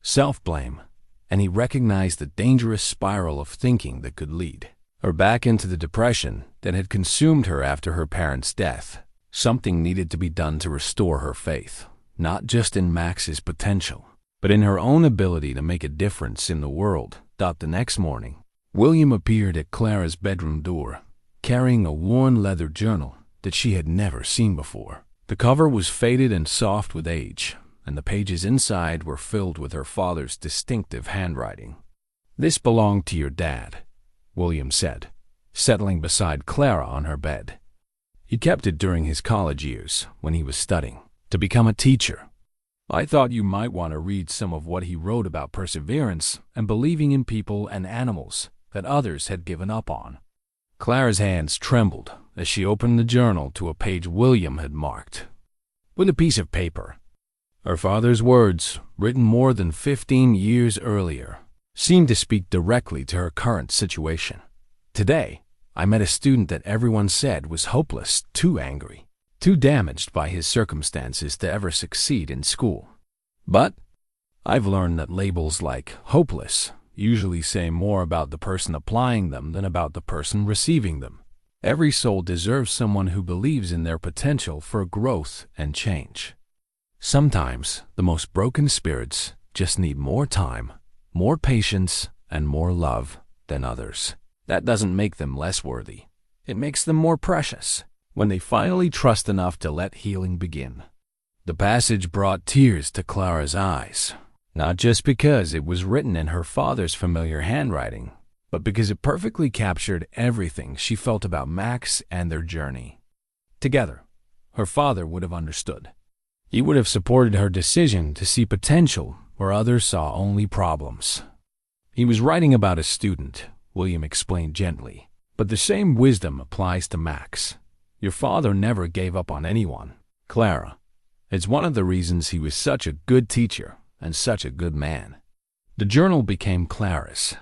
Speaker 1: self-blame, and he recognized the dangerous spiral of thinking that could lead her back into the depression that had consumed her after her parents' death. Something needed to be done to restore her faith, not just in Max's potential, but in her own ability to make a difference in the world. The next morning, William appeared at Clara's bedroom door, carrying a worn leather journal that she had never seen before. The cover was faded and soft with age, and the pages inside were filled with her father's distinctive handwriting. "This belonged to your dad," William said, settling beside Clara on her bed. "He kept it during his college years when he was studying to become a teacher. I thought you might want to read some of what he wrote about perseverance and believing in people and animals that others had given up on." Clara's hands trembled as she opened the journal to a page William had marked with a piece of paper. Her father's words, written more than 15 years earlier, seemed to speak directly to her current situation. "Today, I met a student that everyone said was hopeless, too angry, too damaged by his circumstances to ever succeed in school. But I've learned that labels like hopeless usually say more about the person applying them than about the person receiving them. Every soul deserves someone who believes in their potential for growth and change. Sometimes the most broken spirits just need more time, more patience, and more love than others. That doesn't make them less worthy. It makes them more precious when they finally trust enough to let healing begin." The passage brought tears to Clara's eyes, not just because it was written in her father's familiar handwriting, but because it perfectly captured everything she felt about Max and their journey. Together, her father would have understood. He would have supported her decision to see potential where others saw only problems. "He was writing about a student," William explained gently, "but the same wisdom applies to Max. Your father never gave up on anyone, Clara. It's one of the reasons he was such a good teacher and such a good man." The journal became Clara's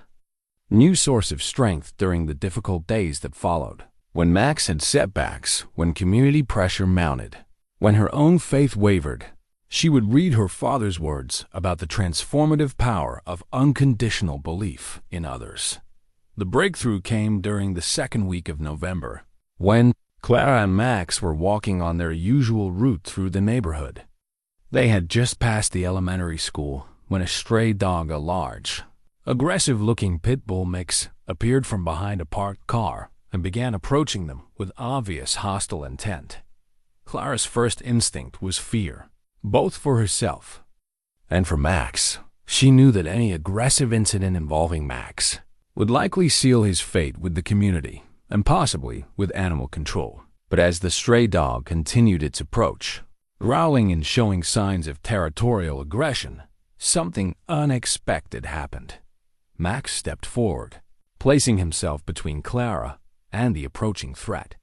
Speaker 1: new source of strength during the difficult days that followed. When Max had setbacks, when community pressure mounted, when her own faith wavered, she would read her father's words about the transformative power of unconditional belief in others. The breakthrough came during the second week of November, when Clara and Max were walking on their usual route through the neighborhood. They had just passed the elementary school when a stray dog, a large, aggressive-looking pit bull mix, appeared from behind a parked car and began approaching them with obvious hostile intent. Clara's first instinct was fear, both for herself and for Max. She knew that any aggressive incident involving Max would likely seal his fate with the community and possibly with animal control. But as the stray dog continued its approach, growling and showing signs of territorial aggression, something unexpected happened. Max stepped forward, placing himself between Clara and the approaching threat.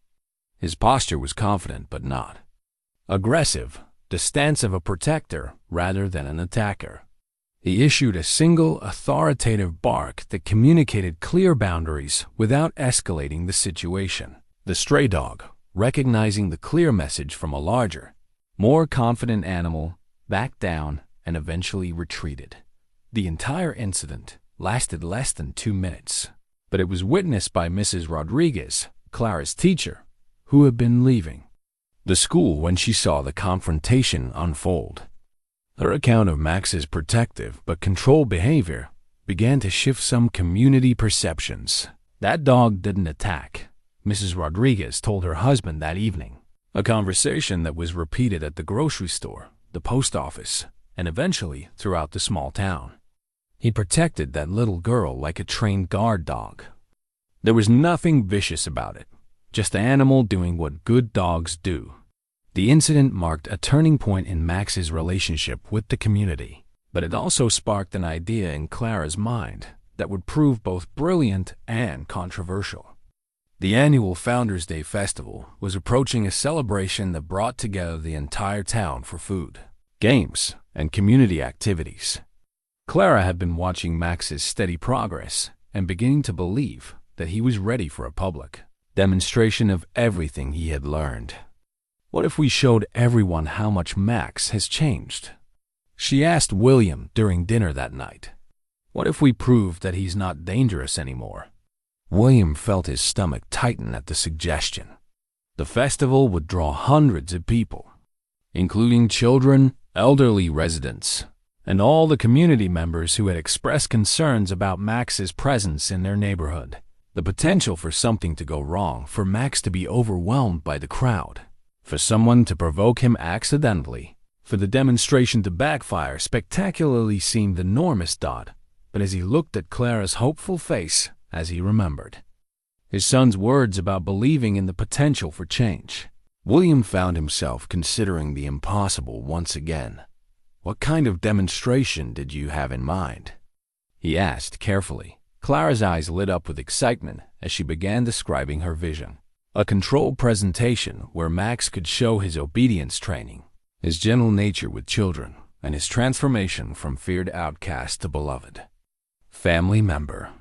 Speaker 1: His posture was confident but not aggressive, the stance of a protector rather than an attacker. He issued a single authoritative bark that communicated clear boundaries without escalating the situation. The stray dog, recognizing the clear message from a larger, more confident animal, backed down and eventually retreated. The entire incident lasted less than 2 minutes, but it was witnessed by Mrs. Rodriguez, Clara's teacher, who had been leaving the school when she saw the confrontation unfold. Her account of Max's protective but controlled behavior began to shift some community perceptions. "That dog didn't attack," Mrs. Rodriguez told her husband that evening, a conversation that was repeated at the grocery store, the post office, and eventually throughout the small town. "He protected that little girl like a trained guard dog. There was nothing vicious about it, just the animal doing what good dogs do." The incident marked a turning point in Max's relationship with the community, but it also sparked an idea in Clara's mind that would prove both brilliant and controversial. The annual Founders' Day festival was approaching, a celebration that brought together the entire town for food, games, and community activities. Clara had been watching Max's steady progress and beginning to believe that he was ready for a public demonstration of everything he had learned. "What if we showed everyone how much Max has changed?" she asked William during dinner that night. "What if we proved that he's not dangerous anymore?" William felt his stomach tighten at the suggestion. The festival would draw hundreds of people, including children, elderly residents, and all the community members who had expressed concerns about Max's presence in their neighborhood. The potential for something to go wrong, for Max to be overwhelmed by the crowd, for someone to provoke him accidentally, for the demonstration to backfire spectacularly seemed enormous. But as he looked at Clara's hopeful face, as he remembered his son's words about believing in the potential for change, William found himself considering the impossible once again. "What kind of demonstration did you have in mind?" he asked carefully. Clara's eyes lit up with excitement as she began describing her vision. A controlled presentation where Max could show his obedience training, his gentle nature with children, and his transformation from feared outcast to beloved family member.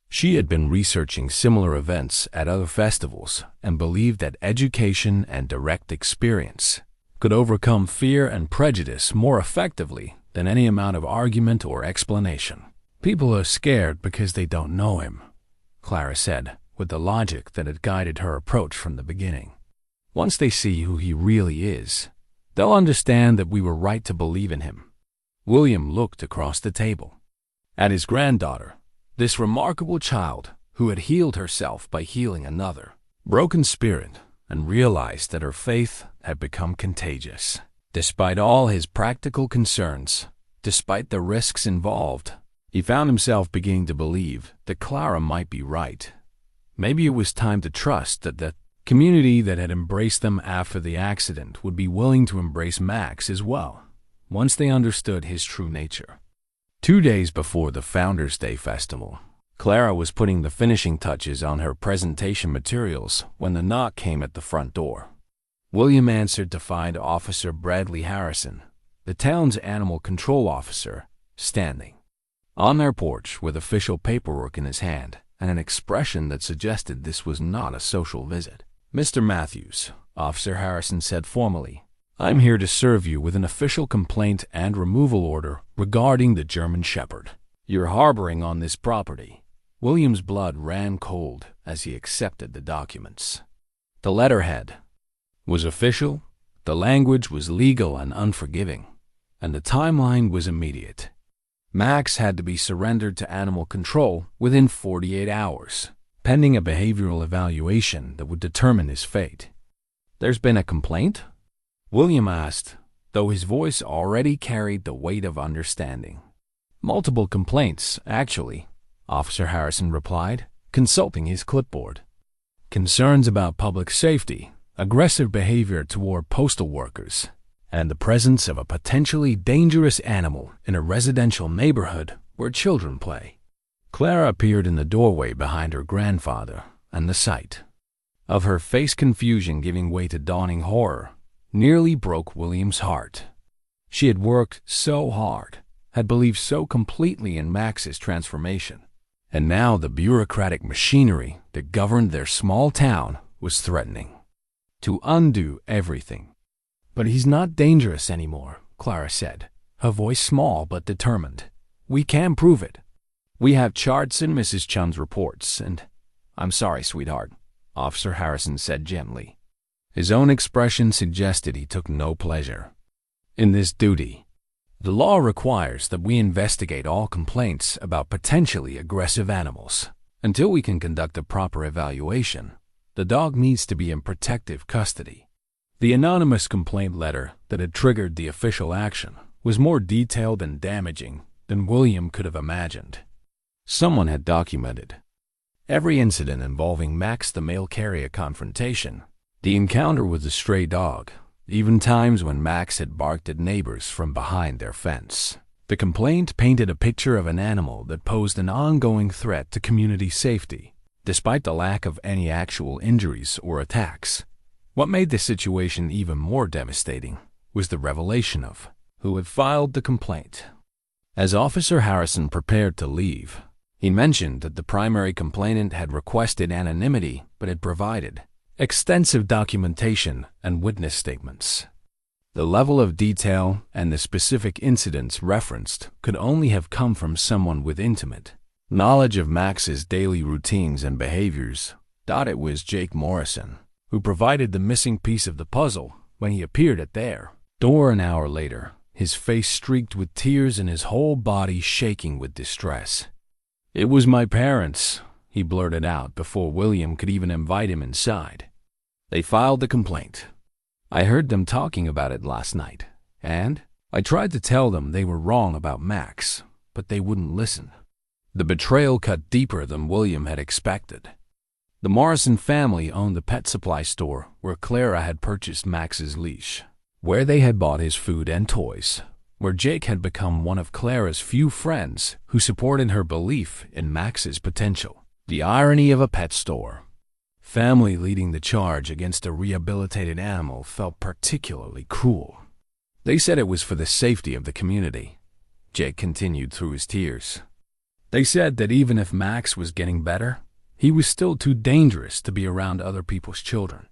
Speaker 1: She had been researching similar events at other festivals and believed that education and direct experience could overcome fear and prejudice more effectively than any amount of argument or explanation. "People are scared because they don't know him," Clara said, with the logic that had guided her approach from the beginning. "Once they see who he really is, they'll understand that we were right to believe in him." William looked across the table at his granddaughter, this remarkable child who had healed herself by healing another broken spirit, and realized that her faith had become contagious. Despite all his practical concerns, despite the risks involved, he found himself beginning to believe that Clara might be right. Maybe it was time to trust that the community that had embraced them after the accident would be willing to embrace Max as well, once they understood his true nature. 2 days before the Founders' Day festival, Clara was putting the finishing touches on her presentation materials when the knock came at the front door. William answered to find Officer Bradley Harrison, the town's animal control officer, standing on their porch with official paperwork in his hand and an expression that suggested this was not a social visit. "Mr. Matthews," Officer Harrison said formally, "I'm here to serve you with an official complaint and removal order regarding the German Shepherd you're harboring on this property." William's blood ran cold as he accepted the documents. The letterhead was official, the language was legal and unforgiving, and the timeline was immediate. Max had to be surrendered to animal control within 48 hours, pending a behavioral evaluation that would determine his fate. "There's been a complaint?" William asked, though his voice already carried the weight of understanding. "Multiple complaints, actually," Officer Harrison replied, consulting his clipboard. "Concerns about public safety, aggressive behavior toward postal workers, and the presence of a potentially dangerous animal in a residential neighborhood where children play." Clara appeared in the doorway behind her grandfather, and the sight of her face confusion giving way to dawning horror nearly broke William's heart. She had worked so hard, had believed so completely in Max's transformation, and now the bureaucratic machinery that governed their small town was threatening to undo everything. "But he's not dangerous anymore," Clara said. her voice small but determined. "We can prove it. We have charts in Mrs. Chun's reports, and—" "I'm sorry, sweetheart," Officer Harrison said gently. His own expression suggested he took no pleasure in this duty. "The law requires that we investigate all complaints about potentially aggressive animals. Until we can conduct a proper evaluation, the dog needs to be in protective custody." The anonymous complaint letter that had triggered the official action was more detailed and damaging than William could have imagined. Someone had documented every incident involving Max the mail carrier confrontation, the encounter with the stray dog, even times when Max had barked at neighbors from behind their fence. The complaint painted a picture of an animal that posed an ongoing threat to community safety, despite the lack of any actual injuries or attacks. What made the situation even more devastating was the revelation of who had filed the complaint. As Officer Harrison prepared to leave, he mentioned that the primary complainant had requested anonymity but had provided extensive documentation and witness statements. The level of detail and the specific incidents referenced could only have come from someone with intimate knowledge of Max's daily routines and behaviors. It was Jake Morrison who provided the missing piece of the puzzle when he appeared at their door an hour later, his face streaked with tears and his whole body shaking with distress. "It was my parents," he blurted out before William could even invite him inside. "They filed the complaint. I heard them talking about it last night, and I tried to tell them they were wrong about Max, but they wouldn't listen." The betrayal cut deeper than William had expected. The Morrison family owned the pet supply store where Clara had purchased Max's leash, where they had bought his food and toys, where Jake had become one of Clara's few friends who supported her belief in Max's potential. The irony of a pet store. Family leading the charge against a rehabilitated animal felt particularly cruel. "They said it was for the safety of the community," Jake continued through his tears. "They said that even if Max was getting better, he was still too dangerous to be around other people's children.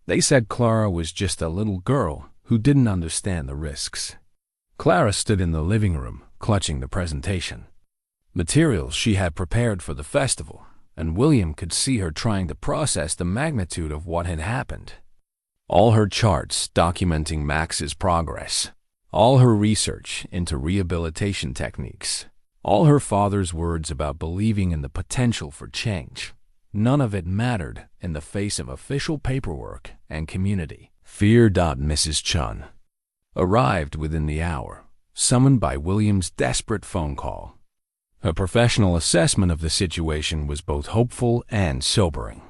Speaker 1: They said Clara was just a little girl who didn't understand the risks." Clara stood in the living room, clutching the presentation materials she had prepared for the festival, and William could see her trying to process the magnitude of what had happened. All her charts documenting Max's progress, all her research into rehabilitation techniques, all her father's words about believing in the potential for change. None of it mattered in the face of official paperwork and community fear. Mrs. Chun arrived within the hour, summoned by William's desperate phone call. Her professional assessment of the situation was both hopeful and sobering.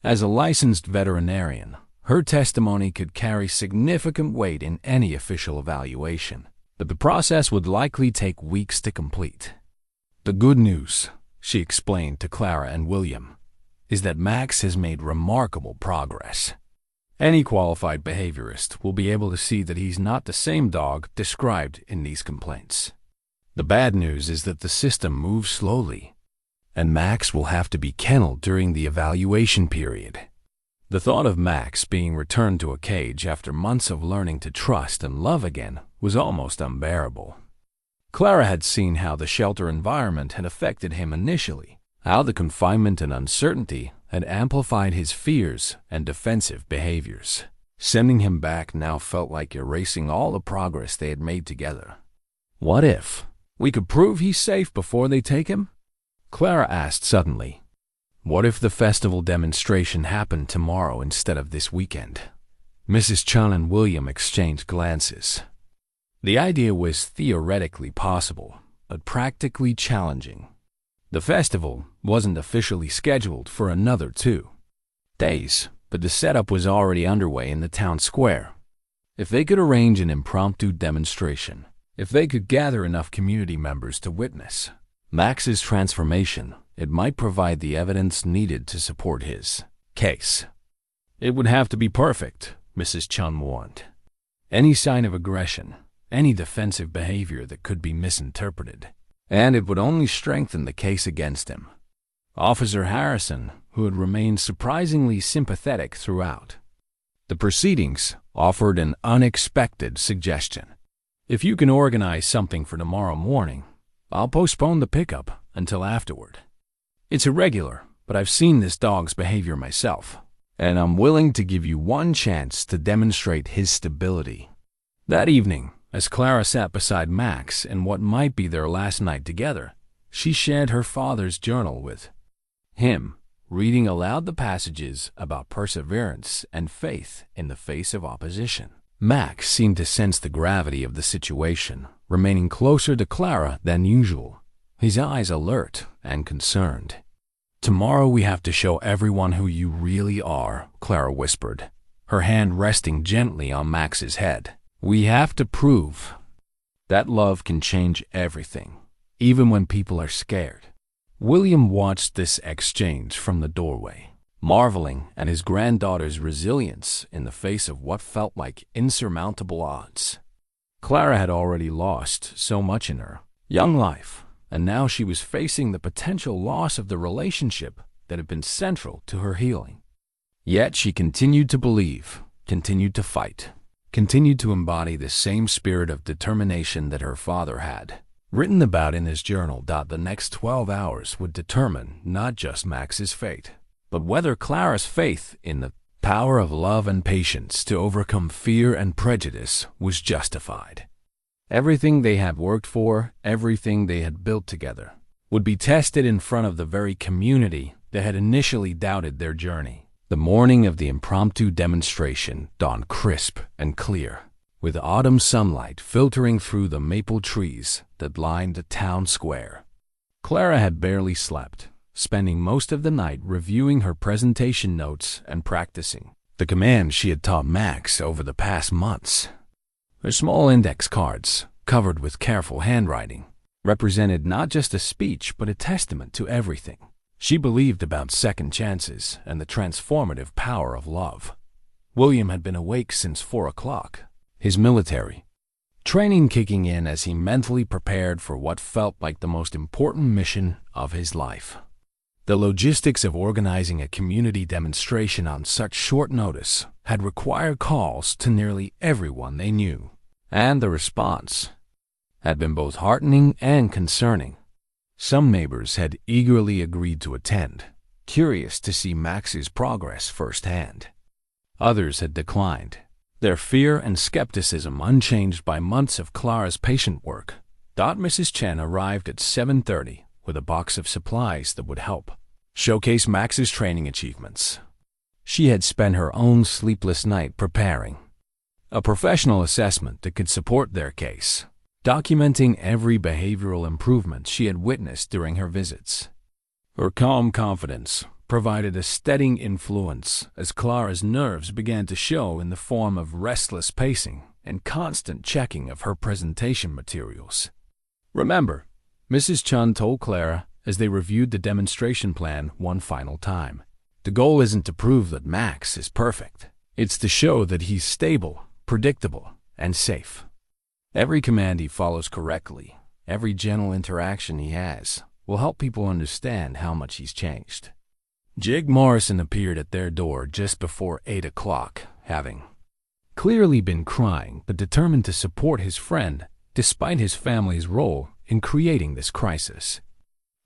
Speaker 1: As a licensed veterinarian, her testimony could carry significant weight in any official evaluation, but the process would likely take weeks to complete. "The good news," she explained to Clara and William, "is that Max has made remarkable progress. Any qualified behaviorist will be able to see that he's not the same dog described in these complaints. The bad news is that the system moves slowly, and Max will have to be kenneled during the evaluation period." The thought of Max being returned to a cage after months of learning to trust and love again was almost unbearable. Clara had seen how the shelter environment had affected him initially, how the confinement and uncertainty had amplified his fears and defensive behaviors. Sending him back now felt like erasing all the progress they had made together. "What if we could prove he's safe before they take him?" Clara asked suddenly. "What if the festival demonstration happened tomorrow instead of this weekend?" Mrs. Chun and William exchanged glances. The idea was theoretically possible, but practically challenging. The festival wasn't officially scheduled for another 2 days, but the setup was already underway in the town square. If they could arrange an impromptu demonstration, if they could gather enough community members to witness Max's transformation, it might provide the evidence needed to support his case. It would have to be perfect, Mrs. Chun warned. Any sign of aggression, any defensive behavior that could be misinterpreted, and it would only strengthen the case against him. Officer Harrison, who had remained surprisingly sympathetic throughout the proceedings, offered an unexpected suggestion. If you can organize something for tomorrow morning, I'll postpone the pickup until afterward. It's irregular, but I've seen this dog's behavior myself, and I'm willing to give you one chance to demonstrate his stability." That evening, as Clara sat beside Max in what might be their last night together, she shared her father's journal with him, reading aloud the passages about perseverance and faith in the face of opposition. Max seemed to sense the gravity of the situation, remaining closer to Clara than usual, his eyes alert and concerned. "Tomorrow we have to show everyone who you really are," Clara whispered, her hand resting gently on Max's head. "We have to prove that love can change everything, even when people are scared." William watched this exchange from the doorway, marveling at his granddaughter's resilience in the face of what felt like insurmountable odds. Clara had already lost so much in her young life, and now she was facing the potential loss of the relationship that had been central to her healing. Yet she continued to believe, continued to fight, continued to embody the same spirit of determination that her father had, written about in his journal. The next 12 hours would determine not just Max's fate, but whether Clara's faith in the power of love and patience to overcome fear and prejudice was justified. Everything they had worked for, everything they had built together, would be tested in front of the very community that had initially doubted their journey. The morning of the impromptu demonstration dawned crisp and clear, with autumn sunlight filtering through the maple trees that lined the town square. Clara had barely slept, spending most of the night reviewing her presentation notes and practicing the commands she had taught Max over the past months. Her small index cards, covered with careful handwriting, represented not just a speech but a testament to everything she believed about second chances and the transformative power of love. William had been awake since 4 o'clock, his military training kicking in as he mentally prepared for what felt like the most important mission of his life. The logistics of organizing a community demonstration on such short notice had required calls to nearly everyone they knew, and the response had been both heartening and concerning. Some neighbors had eagerly agreed to attend, curious to see Max's progress firsthand. Others had declined, their fear and skepticism unchanged by months of Clara's patient work. Mrs. Chen arrived at 7:30 with a box of supplies that would help showcase Max's training achievements. She had spent her own sleepless night preparing a professional assessment that could support their case, documenting every behavioral improvement she had witnessed during her visits. Her calm confidence provided a steadying influence as Clara's nerves began to show in the form of restless pacing and constant checking of her presentation materials. "Remember," Mrs. Chun told Clara as they reviewed the demonstration plan one final time, "the goal isn't to prove that Max is perfect. It's to show that he's stable, predictable, and safe. Every command he follows correctly, every gentle interaction he has, will help people understand how much he's changed." Jig Morrison appeared at their door just before 8 o'clock, having clearly been crying but determined to support his friend despite his family's role in creating this crisis.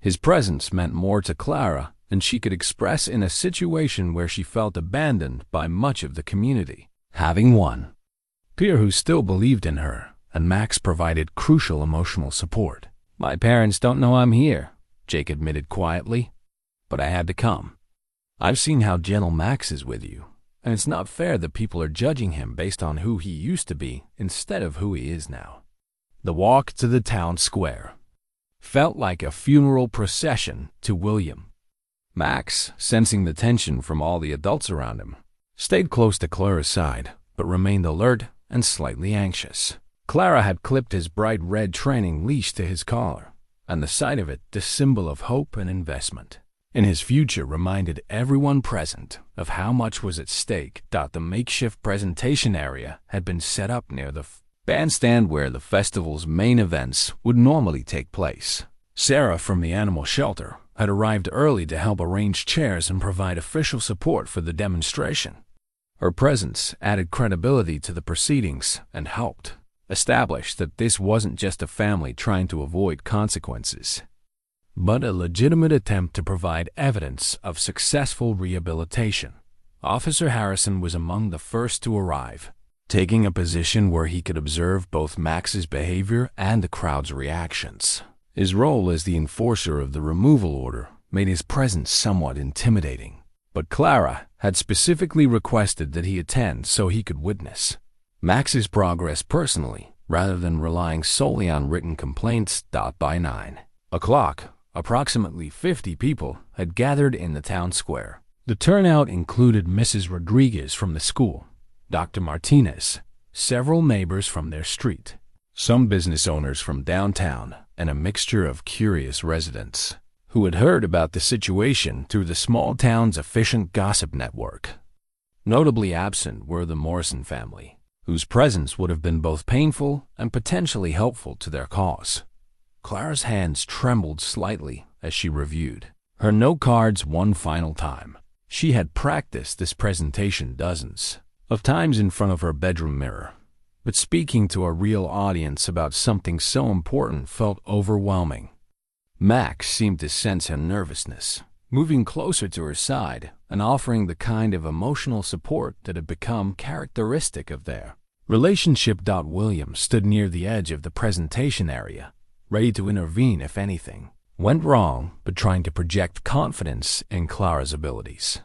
Speaker 1: His presence meant more to Clara than she could express in a situation where she felt abandoned by much of the community. Having one peer who still believed in her, and Max provided crucial emotional support. "My parents don't know I'm here," Jake admitted quietly, "but I had to come. I've seen how gentle Max is with you, and it's not fair that people are judging him based on who he used to be instead of who he is now." The walk to the town square felt like a funeral procession to William. Max, sensing the tension from all the adults around him, stayed close to Clara's side, but remained alert and slightly anxious. Clara had clipped his bright red training leash to his collar, and the sight of it the symbol of hope and investment in his future reminded everyone present of how much was at stake. The makeshift presentation area had been set up near the bandstand where the festival's main events would normally take place. Sarah from the animal shelter had arrived early to help arrange chairs and provide official support for the demonstration. Her presence added credibility to the proceedings and helped established that this wasn't just a family trying to avoid consequences, but a legitimate attempt to provide evidence of successful rehabilitation. Officer Harrison was among the first to arrive, taking a position where he could observe both Max's behavior and the crowd's reactions. His role as the enforcer of the removal order made his presence somewhat intimidating, but Clara had specifically requested that he attend so he could witness Max's progress personally, rather than relying solely on written complaints. By 9 o'clock, approximately 50 people had gathered in the town square. The turnout included Mrs. Rodriguez from the school, Dr. Martinez, several neighbors from their street, some business owners from downtown, and a mixture of curious residents who had heard about the situation through the small town's efficient gossip network. Notably absent were the Morrison family, whose presence would have been both painful and potentially helpful to their cause. Clara's hands trembled slightly as she reviewed her note cards one final time. She had practiced this presentation dozens of times in front of her bedroom mirror, but speaking to a real audience about something so important felt overwhelming. Max seemed to sense her nervousness, moving closer to her side and offering the kind of emotional support that had become characteristic of their relationship. William stood near the edge of the presentation area, ready to intervene if anything went wrong, but trying to project confidence in Clara's abilities.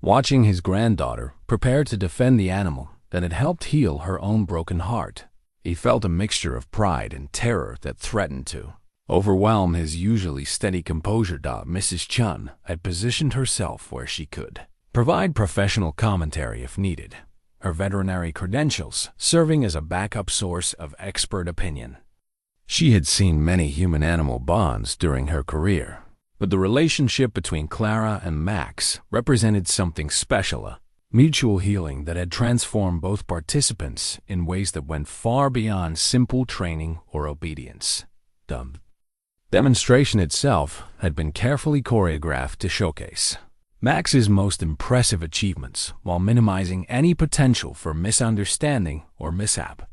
Speaker 1: Watching his granddaughter prepare to defend the animal that had helped heal her own broken heart, he felt a mixture of pride and terror that threatened to overwhelm his usually steady composure. Mrs. Chun had positioned herself where she could provide professional commentary if needed, her veterinary credentials serving as a backup source of expert opinion. She had seen many human-animal bonds during her career, but the relationship between Clara and Max represented something special, a mutual healing that had transformed both participants in ways that went far beyond simple training or obedience. The demonstration itself had been carefully choreographed to showcase Max's most impressive achievements while minimizing any potential for misunderstanding or mishap.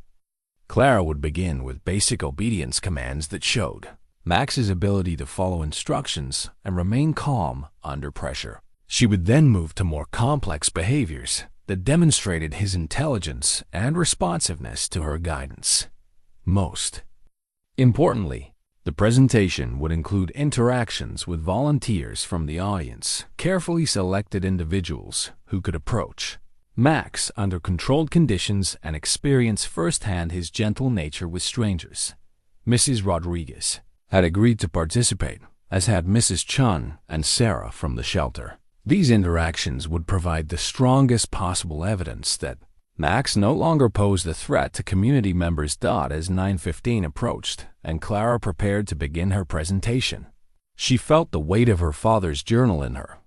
Speaker 1: Clara would begin with basic obedience commands that showed Max's ability to follow instructions and remain calm under pressure. She would then move to more complex behaviors that demonstrated his intelligence and responsiveness to her guidance. Most importantly, the presentation would include interactions with volunteers from the audience, carefully selected individuals who could approach Max under controlled conditions and experience firsthand his gentle nature with strangers. Mrs. Rodriguez had agreed to participate, as had Mrs. Chun and Sarah from the shelter. These interactions would provide the strongest possible evidence that Max no longer posed a threat to community members. As 9:15 approached and Clara prepared to begin her presentation, she felt the weight of her father's journal in her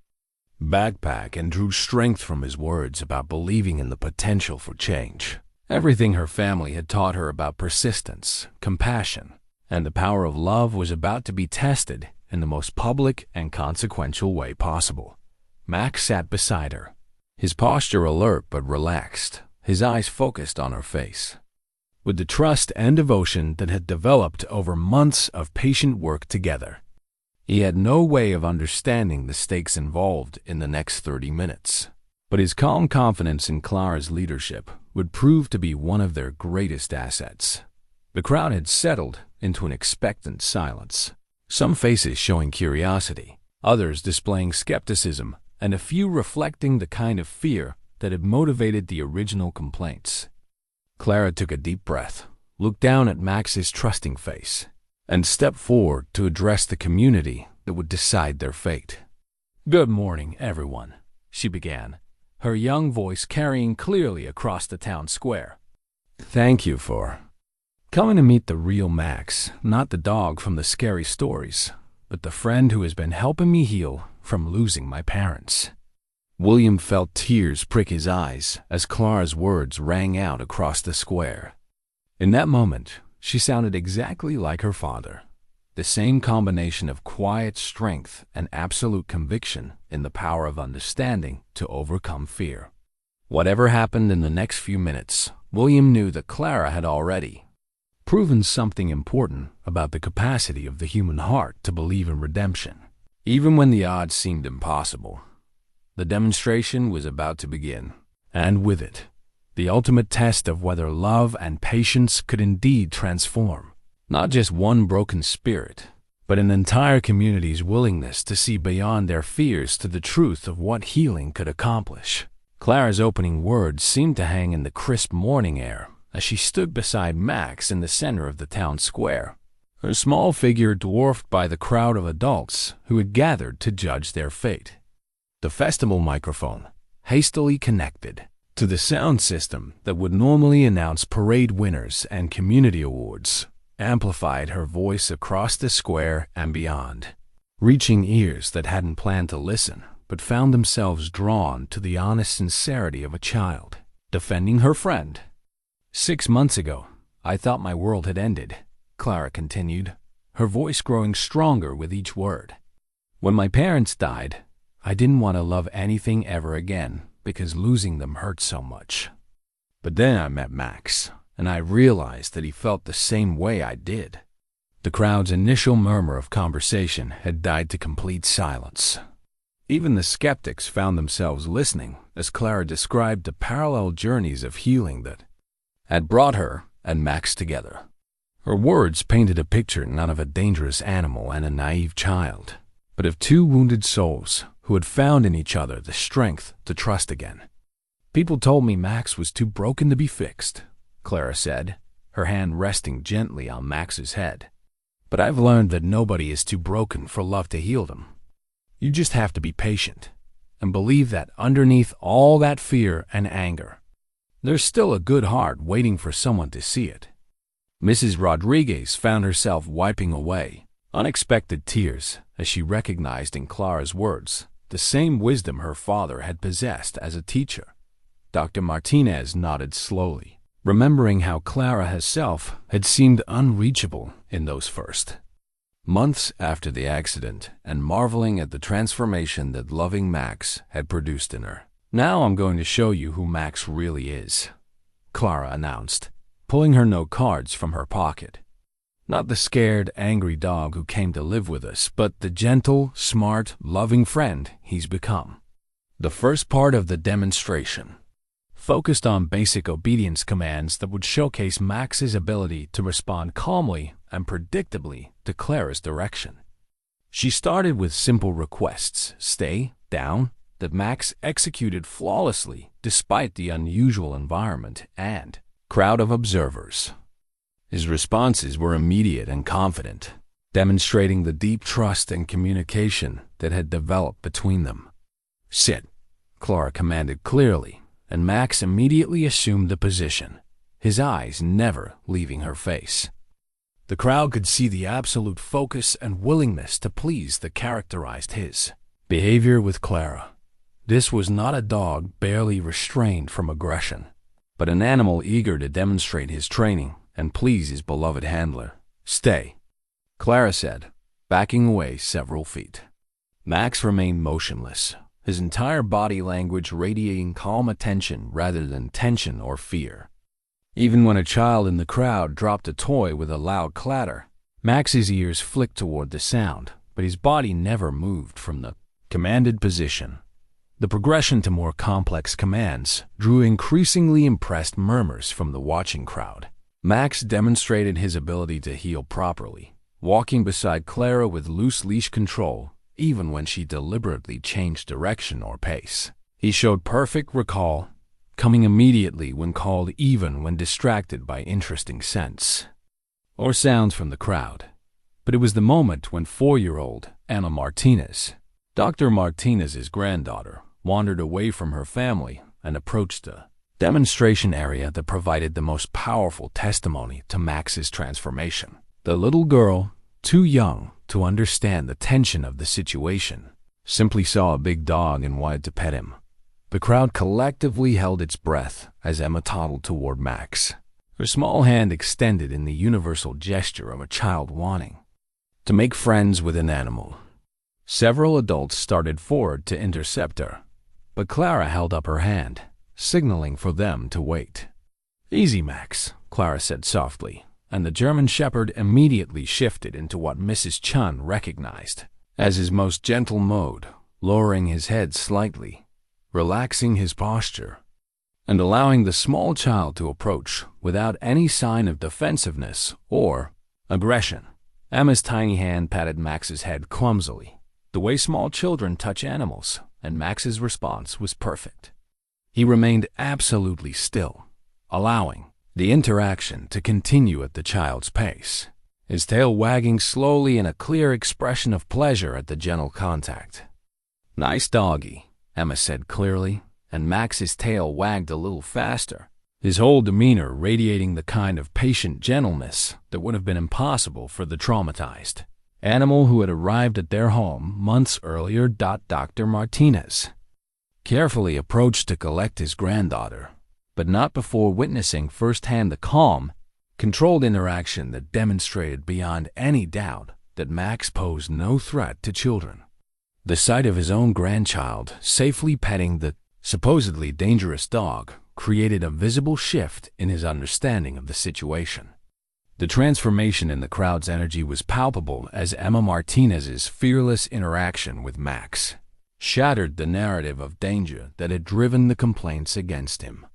Speaker 1: backpack and drew strength from his words about believing in the potential for change. Everything her family had taught her about persistence, compassion, and the power of love was about to be tested in the most public and consequential way possible. Max sat beside her, his posture alert but relaxed, his eyes focused on her face. With the trust and devotion that had developed over months of patient work together, he had no way of understanding the stakes involved in the next 30 minutes. But his calm confidence in Clara's leadership would prove to be one of their greatest assets. The crowd had settled into an expectant silence, some faces showing curiosity, others displaying skepticism, and a few reflecting the kind of fear that had motivated the original complaints. Clara took a deep breath, looked down at Max's trusting face, and stepped forward to address the community that would decide their fate. "Good morning, everyone," she began, her young voice carrying clearly across the town square. "Thank you for coming to meet the real Max, not the dog from the scary stories, but the friend who has been helping me heal from losing my parents." William felt tears prick his eyes as Clara's words rang out across the square. In that moment, she sounded exactly like her father, the same combination of quiet strength and absolute conviction in the power of understanding to overcome fear. Whatever happened in the next few minutes, William knew that Clara had already proven something important about the capacity of the human heart to believe in redemption, even when the odds seemed impossible. The demonstration was about to begin, and with it, the ultimate test of whether love and patience could indeed transform not just one broken spirit, but an entire community's willingness to see beyond their fears to the truth of what healing could accomplish. Clara's opening words seemed to hang in the crisp morning air as she stood beside Max in the center of the town square, her small figure dwarfed by the crowd of adults who had gathered to judge their fate. The festival microphone, hastily connected to the sound system that would normally announce parade winners and community awards, amplified her voice across the square and beyond, reaching ears that hadn't planned to listen but found themselves drawn to the honest sincerity of a child defending her friend. 6 months ago, I thought my world had ended, Clara continued, her voice growing stronger with each word. When my parents died, I didn't want to love anything ever again because losing them hurt so much. But then I met Max, and I realized that he felt the same way I did. The crowd's initial murmur of conversation had died to complete silence. Even the skeptics found themselves listening as Clara described the parallel journeys of healing that had brought her and Max together. Her words painted a picture not of a dangerous animal and a naive child, but of two wounded souls who had found in each other the strength to trust again. People told me Max was too broken to be fixed, Clara said, her hand resting gently on Max's head. But I've learned that nobody is too broken for love to heal them. You just have to be patient and believe that underneath all that fear and anger, there's still a good heart waiting for someone to see it. Mrs. Rodriguez found herself wiping away unexpected tears as she recognized in Clara's words the same wisdom her father had possessed as a teacher. Dr. Martinez nodded slowly, remembering how Clara herself had seemed unreachable in those first months after the accident and marveling at the transformation that loving Max had produced in her. Now I'm going to show you who Max really is, Clara announced, pulling her note cards from her pocket. Not the scared, angry dog who came to live with us, but the gentle, smart, loving friend he's become. The first part of the demonstration focused on basic obedience commands that would showcase Max's ability to respond calmly and predictably to Clara's direction. She started with simple requests, stay, down, that Max executed flawlessly despite the unusual environment and crowd of observers. His responses were immediate and confident, demonstrating the deep trust and communication that had developed between them. Sit, Clara commanded clearly, and Max immediately assumed the position, his eyes never leaving her face. The crowd could see the absolute focus and willingness to please that characterized his behavior with Clara. This was not a dog barely restrained from aggression, but an animal eager to demonstrate his training and please his beloved handler. Stay, Clara said, backing away several feet. Max remained motionless, his entire body language radiating calm attention rather than tension or fear. Even when a child in the crowd dropped a toy with a loud clatter, Max's ears flicked toward the sound, but his body never moved from the commanded position. The progression to more complex commands drew increasingly impressed murmurs from the watching crowd. Max demonstrated his ability to heal properly, walking beside Clara with loose leash control, even when she deliberately changed direction or pace. He showed perfect recall, coming immediately when called even when distracted by interesting scents or sounds from the crowd. But it was the moment when 4-year-old Anna Martinez, Dr. Martinez's granddaughter, wandered away from her family and approached a demonstration area that provided the most powerful testimony to Max's transformation. The little girl, too young to understand the tension of the situation, simply saw a big dog and wanted to pet him. The crowd collectively held its breath as Emma toddled toward Max, her small hand extended in the universal gesture of a child wanting to make friends with an animal. Several adults started forward to intercept her, but Clara held up her hand, signaling for them to wait. Easy, Max, Clara said softly, and the German Shepherd immediately shifted into what Mrs. Chun recognized as his most gentle mode, lowering his head slightly, relaxing his posture, and allowing the small child to approach without any sign of defensiveness or aggression. Emma's tiny hand patted Max's head clumsily, the way small children touch animals, and Max's response was perfect. He remained absolutely still, allowing the interaction to continue at the child's pace, his tail wagging slowly in a clear expression of pleasure at the gentle contact. "Nice doggy," Emma said clearly, and Max's tail wagged a little faster, his whole demeanor radiating the kind of patient gentleness that would have been impossible for the traumatized animal who had arrived at their home months earlier. Dr. Martinez carefully approached to collect his granddaughter, but not before witnessing firsthand the calm, controlled interaction that demonstrated beyond any doubt that Max posed no threat to children. The sight of his own grandchild safely petting the supposedly dangerous dog created a visible shift in his understanding of the situation. The transformation in the crowd's energy was palpable as Emma Martinez's fearless interaction with Max shattered the narrative of danger that had driven the complaints against him.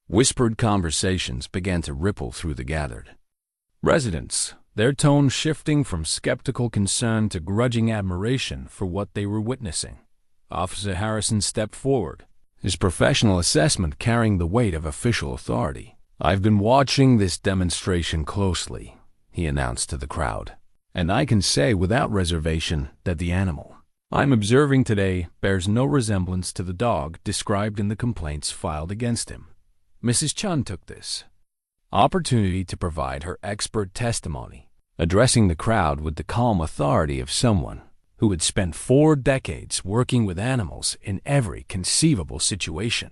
Speaker 1: Whispered conversations began to ripple through the gathered residents, their tone shifting from skeptical concern to grudging admiration for what they were witnessing. Officer Harrison stepped forward, his professional assessment carrying the weight of official authority. "I've been watching this demonstration closely," he announced to the crowd, "and I can say without reservation that the animal I'm observing today bears no resemblance to the dog described in the complaints filed against him." Mrs. Chun took this opportunity to provide her expert testimony, addressing the crowd with the calm authority of someone who had spent 4 decades working with animals in every conceivable situation.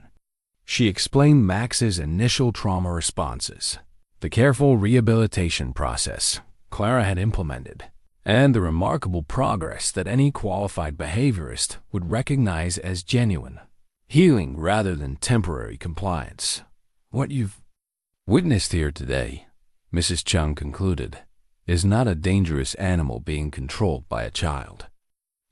Speaker 1: She explained Max's initial trauma responses, the careful rehabilitation process Clara had implemented, and the remarkable progress that any qualified behaviorist would recognize as genuine healing rather than temporary compliance. "What you've witnessed here today," Mrs. Chung concluded, "is not a dangerous animal being controlled by a child.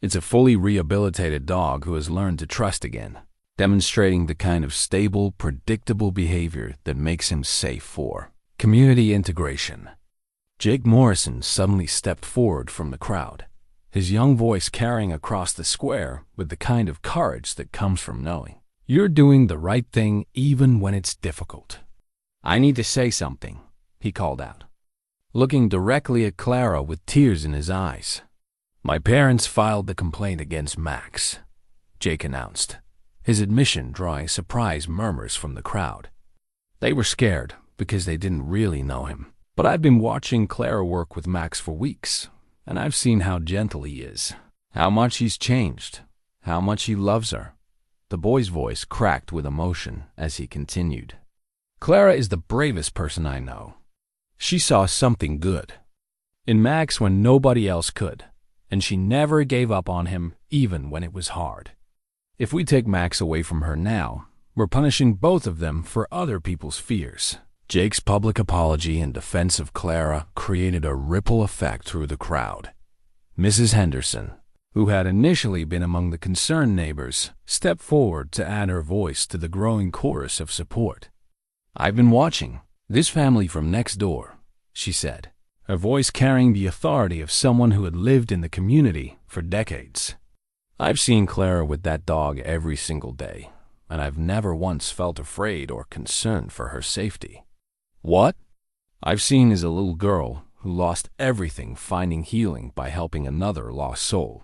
Speaker 1: It's a fully rehabilitated dog who has learned to trust again, demonstrating the kind of stable, predictable behavior that makes him safe for community integration." Jake Morrison suddenly stepped forward from the crowd, his young voice carrying across the square with the kind of courage that comes from knowing you're doing the right thing even when it's difficult. "I need to say something," he called out, looking directly at Clara with tears in his eyes. "My parents filed the complaint against Max," Jake announced, his admission drawing surprised murmurs from the crowd. They were scared because they didn't really know him. "But I've been watching Clara work with Max for weeks, and I've seen how gentle he is, how much he's changed, how much he loves her." The boy's voice cracked with emotion as he continued. "Clara is the bravest person I know. She saw something good in Max when nobody else could, and she never gave up on him even when it was hard. If we take Max away from her now, we're punishing both of them for other people's fears." Jake's public apology in defense of Clara created a ripple effect through the crowd. Mrs. Henderson, who had initially been among the concerned neighbors, stepped forward to add her voice to the growing chorus of support. "I've been watching this family from next door," she said, her voice carrying the authority of someone who had lived in the community for decades. "I've seen Clara with that dog every single day, and I've never once felt afraid or concerned for her safety. What I've seen is a little girl who lost everything finding healing by helping another lost soul."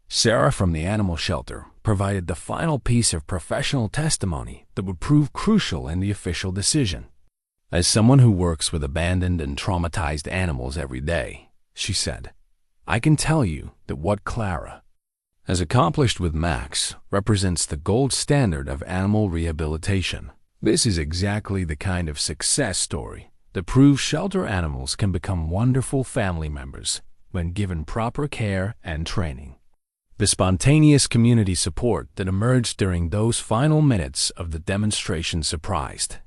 Speaker 1: Sarah from the animal shelter provided the final piece of professional testimony that would prove crucial in the official decision. "As someone who works with abandoned and traumatized animals every day," she said, "I can tell you that what Clara has accomplished with Max represents the gold standard of animal rehabilitation. This is exactly the kind of success story that proves shelter animals can become wonderful family members when given proper care and training." The spontaneous community support that emerged during those final minutes of the demonstration surprised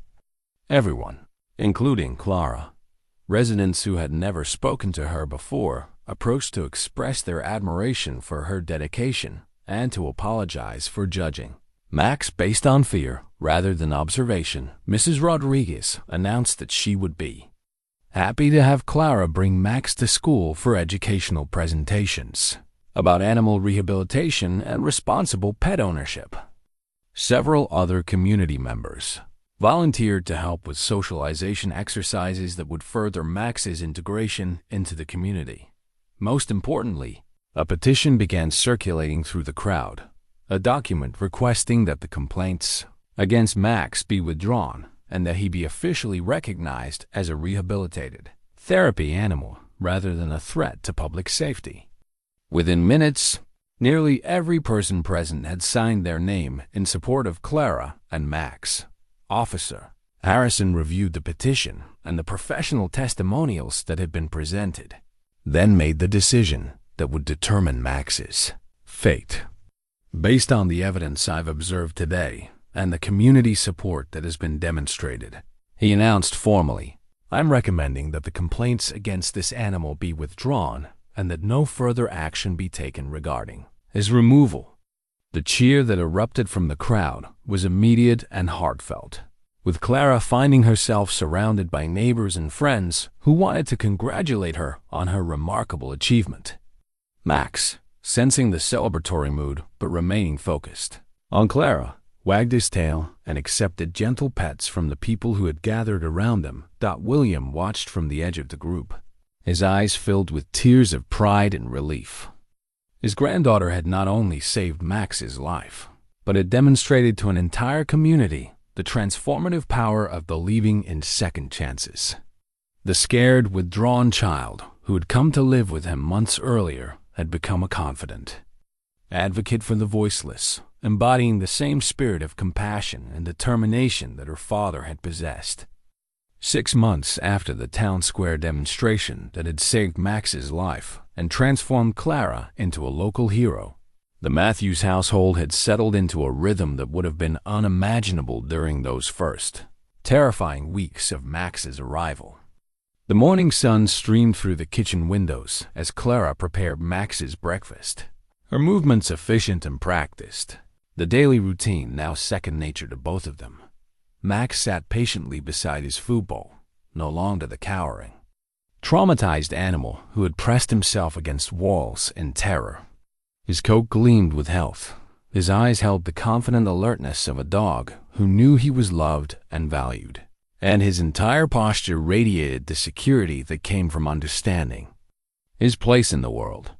Speaker 1: everyone, including Clara. Residents who had never spoken to her before approached to express their admiration for her dedication and to apologize for judging Max based on fear rather than observation. Mrs. Rodriguez announced that she would be happy to have Clara bring Max to school for educational presentations about animal rehabilitation and responsible pet ownership. Several other community members volunteered to help with socialization exercises that would further Max's integration into the community. Most importantly, a petition began circulating through the crowd, a document requesting that the complaints against Max be withdrawn and that he be officially recognized as a rehabilitated therapy animal rather than a threat to public safety. Within minutes, nearly every person present had signed their name in support of Clara and Max. Officer Harrison reviewed the petition and the professional testimonials that had been presented, then made the decision that would determine Max's fate. Based on the evidence I've observed today and the community support that has been demonstrated, he announced formally, I'm recommending that the complaints against this animal be withdrawn and that no further action be taken regarding his removal. The cheer that erupted from the crowd was immediate and heartfelt, with Clara finding herself surrounded by neighbors and friends who wanted to congratulate her on her remarkable achievement. Max, sensing the celebratory mood but remaining focused on Clara, wagged his tail and accepted gentle pets from the people who had gathered around him. William watched from the edge of the group, his eyes filled with tears of pride and relief. His granddaughter had not only saved Max's life, but had demonstrated to an entire community the transformative power of believing in second chances. The scared, withdrawn child who had come to live with him months earlier had become a confident advocate for the voiceless, embodying the same spirit of compassion and determination that her father had possessed. 6 months after the town square demonstration that had saved Max's life and transformed Clara into a local hero, the Matthews household had settled into a rhythm that would have been unimaginable during those first, terrifying weeks of Max's arrival. The morning sun streamed through the kitchen windows as Clara prepared Max's breakfast, her movements efficient and practiced, the daily routine now second nature to both of them. Max sat patiently beside his food bowl, no longer the cowering, traumatized animal who had pressed himself against walls in terror. His coat gleamed with health. His eyes held the confident alertness of a dog who knew he was loved and valued, and his entire posture radiated the security that came from understanding his place in the world.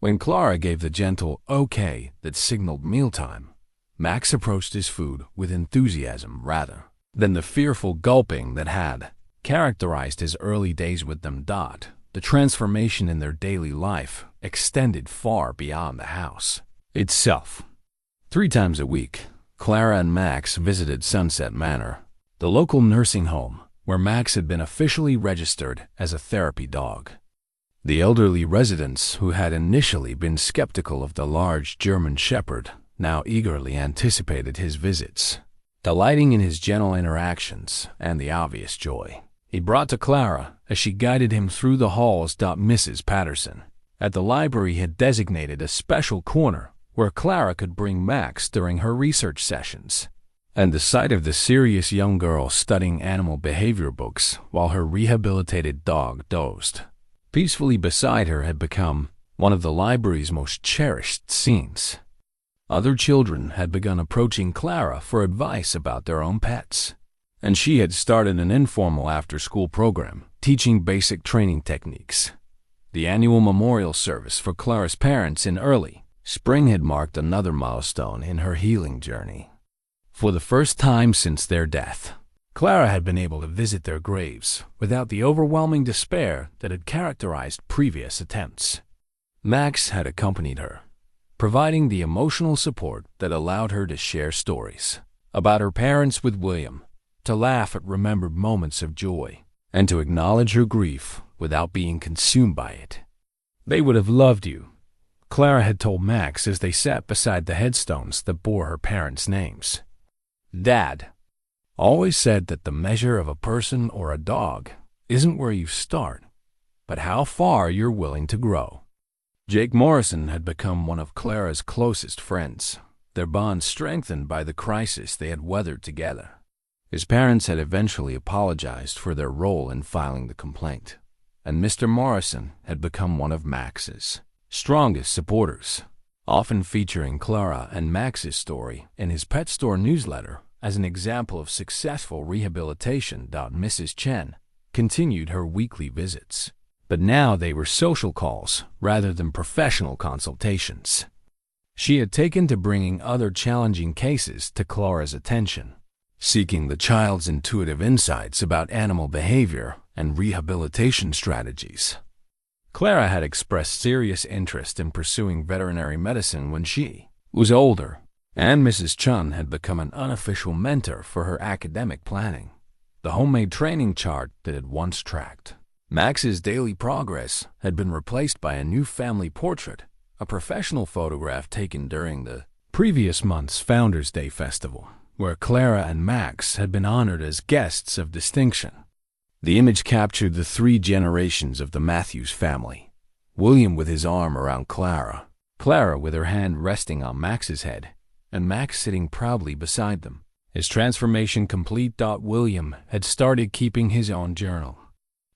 Speaker 1: When Clara gave the gentle okay that signaled mealtime, Max approached his food with enthusiasm rather than the fearful gulping that had characterized his early days with them. The transformation in their daily life extended far beyond the house itself. 3 times a week, Clara and Max visited Sunset Manor, the local nursing home where Max had been officially registered as a therapy dog. The elderly residents who had initially been skeptical of the large German Shepherd now eagerly anticipated his visits, delighting in his gentle interactions and the obvious joy he brought to Clara as she guided him through the halls. Mrs. Patterson at the library had designated a special corner where Clara could bring Max during her research sessions, and the sight of the serious young girl studying animal behavior books while her rehabilitated dog dozed peacefully beside her had become one of the library's most cherished scenes. Other children had begun approaching Clara for advice about their own pets, and she had started an informal after-school program teaching basic training techniques. The annual memorial service for Clara's parents in early spring had marked another milestone in her healing journey. For the first time since their death, Clara had been able to visit their graves without the overwhelming despair that had characterized previous attempts. Max had accompanied her, providing the emotional support that allowed her to share stories about her parents with William, to laugh at remembered moments of joy, and to acknowledge her grief without being consumed by it. They would have loved you, Clara had told Max as they sat beside the headstones that bore her parents' names. Dad always said that the measure of a person or a dog isn't where you start, but how far you're willing to grow. Jake Morrison had become one of Clara's closest friends, their bond strengthened by the crisis they had weathered together. His parents had eventually apologized for their role in filing the complaint, and Mr. Morrison had become one of Max's strongest supporters, often featuring Clara and Max's story in his pet store newsletter as an example of successful rehabilitation. Mrs. Chen continued her weekly visits, but now they were social calls rather than professional consultations. She had taken to bringing other challenging cases to Clara's attention, seeking the child's intuitive insights about animal behavior and rehabilitation strategies. Clara had expressed serious interest in pursuing veterinary medicine when she was older, and Mrs. Chen had become an unofficial mentor for her academic planning. The homemade training chart that had once tracked Max's daily progress had been replaced by a new family portrait, a professional photograph taken during the previous month's Founders' Day festival, where Clara and Max had been honored as guests of distinction. The image captured the 3 generations of the Matthews family: William with his arm around Clara, Clara with her hand resting on Max's head, and Max sitting proudly beside them. His transformation complete. William had started keeping his own journal,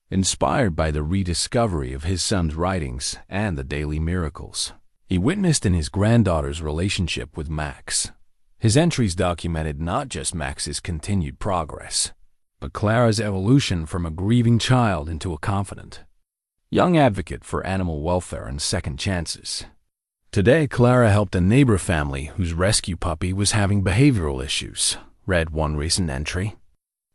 Speaker 1: inspired by the rediscovery of his son's writings and the daily miracles he witnessed in his granddaughter's relationship with Max. His entries documented not just Max's continued progress, but Clara's evolution from a grieving child into a confident young advocate for animal welfare and second chances. Today, Clara helped a neighbor family whose rescue puppy was having behavioral issues, read one recent entry.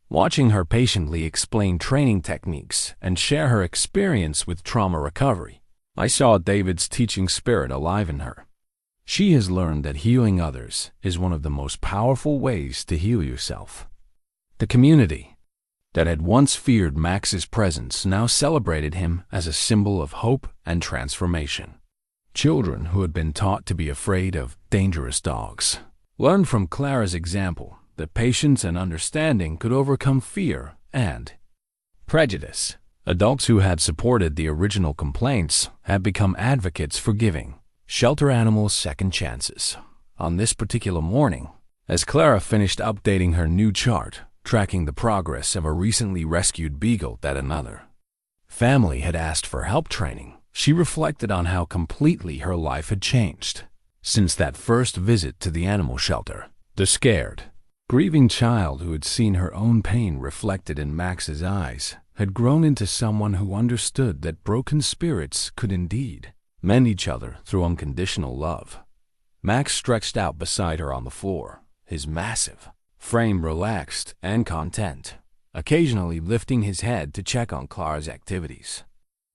Speaker 1: Watching her patiently explain training techniques and share her experience with trauma recovery, I saw David's teaching spirit alive in her. She has learned that healing others is one of the most powerful ways to heal yourself. The community that had once feared Max's presence now celebrated him as a symbol of hope and transformation. Children who had been taught to be afraid of dangerous dogs learned from Clara's example that patience and understanding could overcome fear and prejudice. Adults who had supported the original complaints had become advocates for giving shelter animals second chances. On this particular morning, as Clara finished updating her new chart, tracking the progress of a recently rescued beagle that another family had asked for help training, she reflected on how completely her life had changed since that first visit to the animal shelter. The scared, grieving child who had seen her own pain reflected in Max's eyes had grown into someone who understood that broken spirits could indeed mend each other through unconditional love. Max stretched out beside her on the floor, his massive frame relaxed and content, occasionally lifting his head to check on Clara's activities.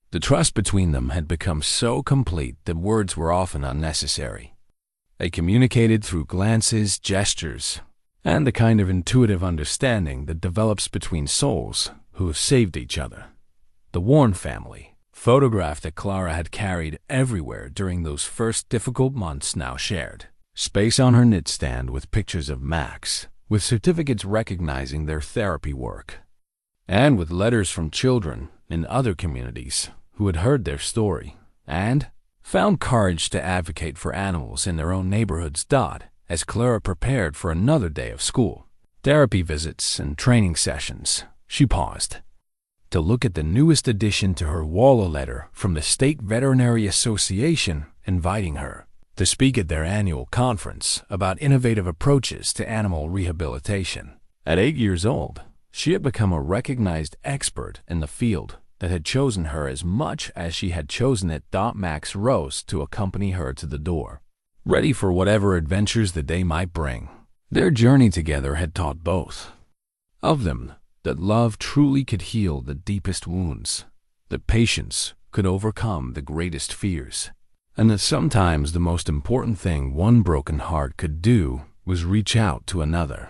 Speaker 1: The trust between them had become so complete that words were often unnecessary. They communicated through glances, gestures, and the kind of intuitive understanding that develops between souls who have saved each other. The Warren family, photograph that Clara had carried everywhere during those first difficult months, now shared space on her nightstand with pictures of Max, with certificates recognizing their therapy work, and with letters from children in other communities who had heard their story and found courage to advocate for animals in their own neighborhoods. As Clara prepared for another day of school, therapy visits, and training sessions, she paused to look at the newest addition to her wall, letter from the State Veterinary Association inviting her to speak at their annual conference about innovative approaches to animal rehabilitation. At 8 years old, she had become a recognized expert in the field that had chosen her as much as she had chosen it. Max rose to accompany her to the door, ready for whatever adventures the day might bring. Their journey together had taught both of them that love truly could heal the deepest wounds, that patience could overcome the greatest fears, and that sometimes the most important thing one broken heart could do was reach out to another.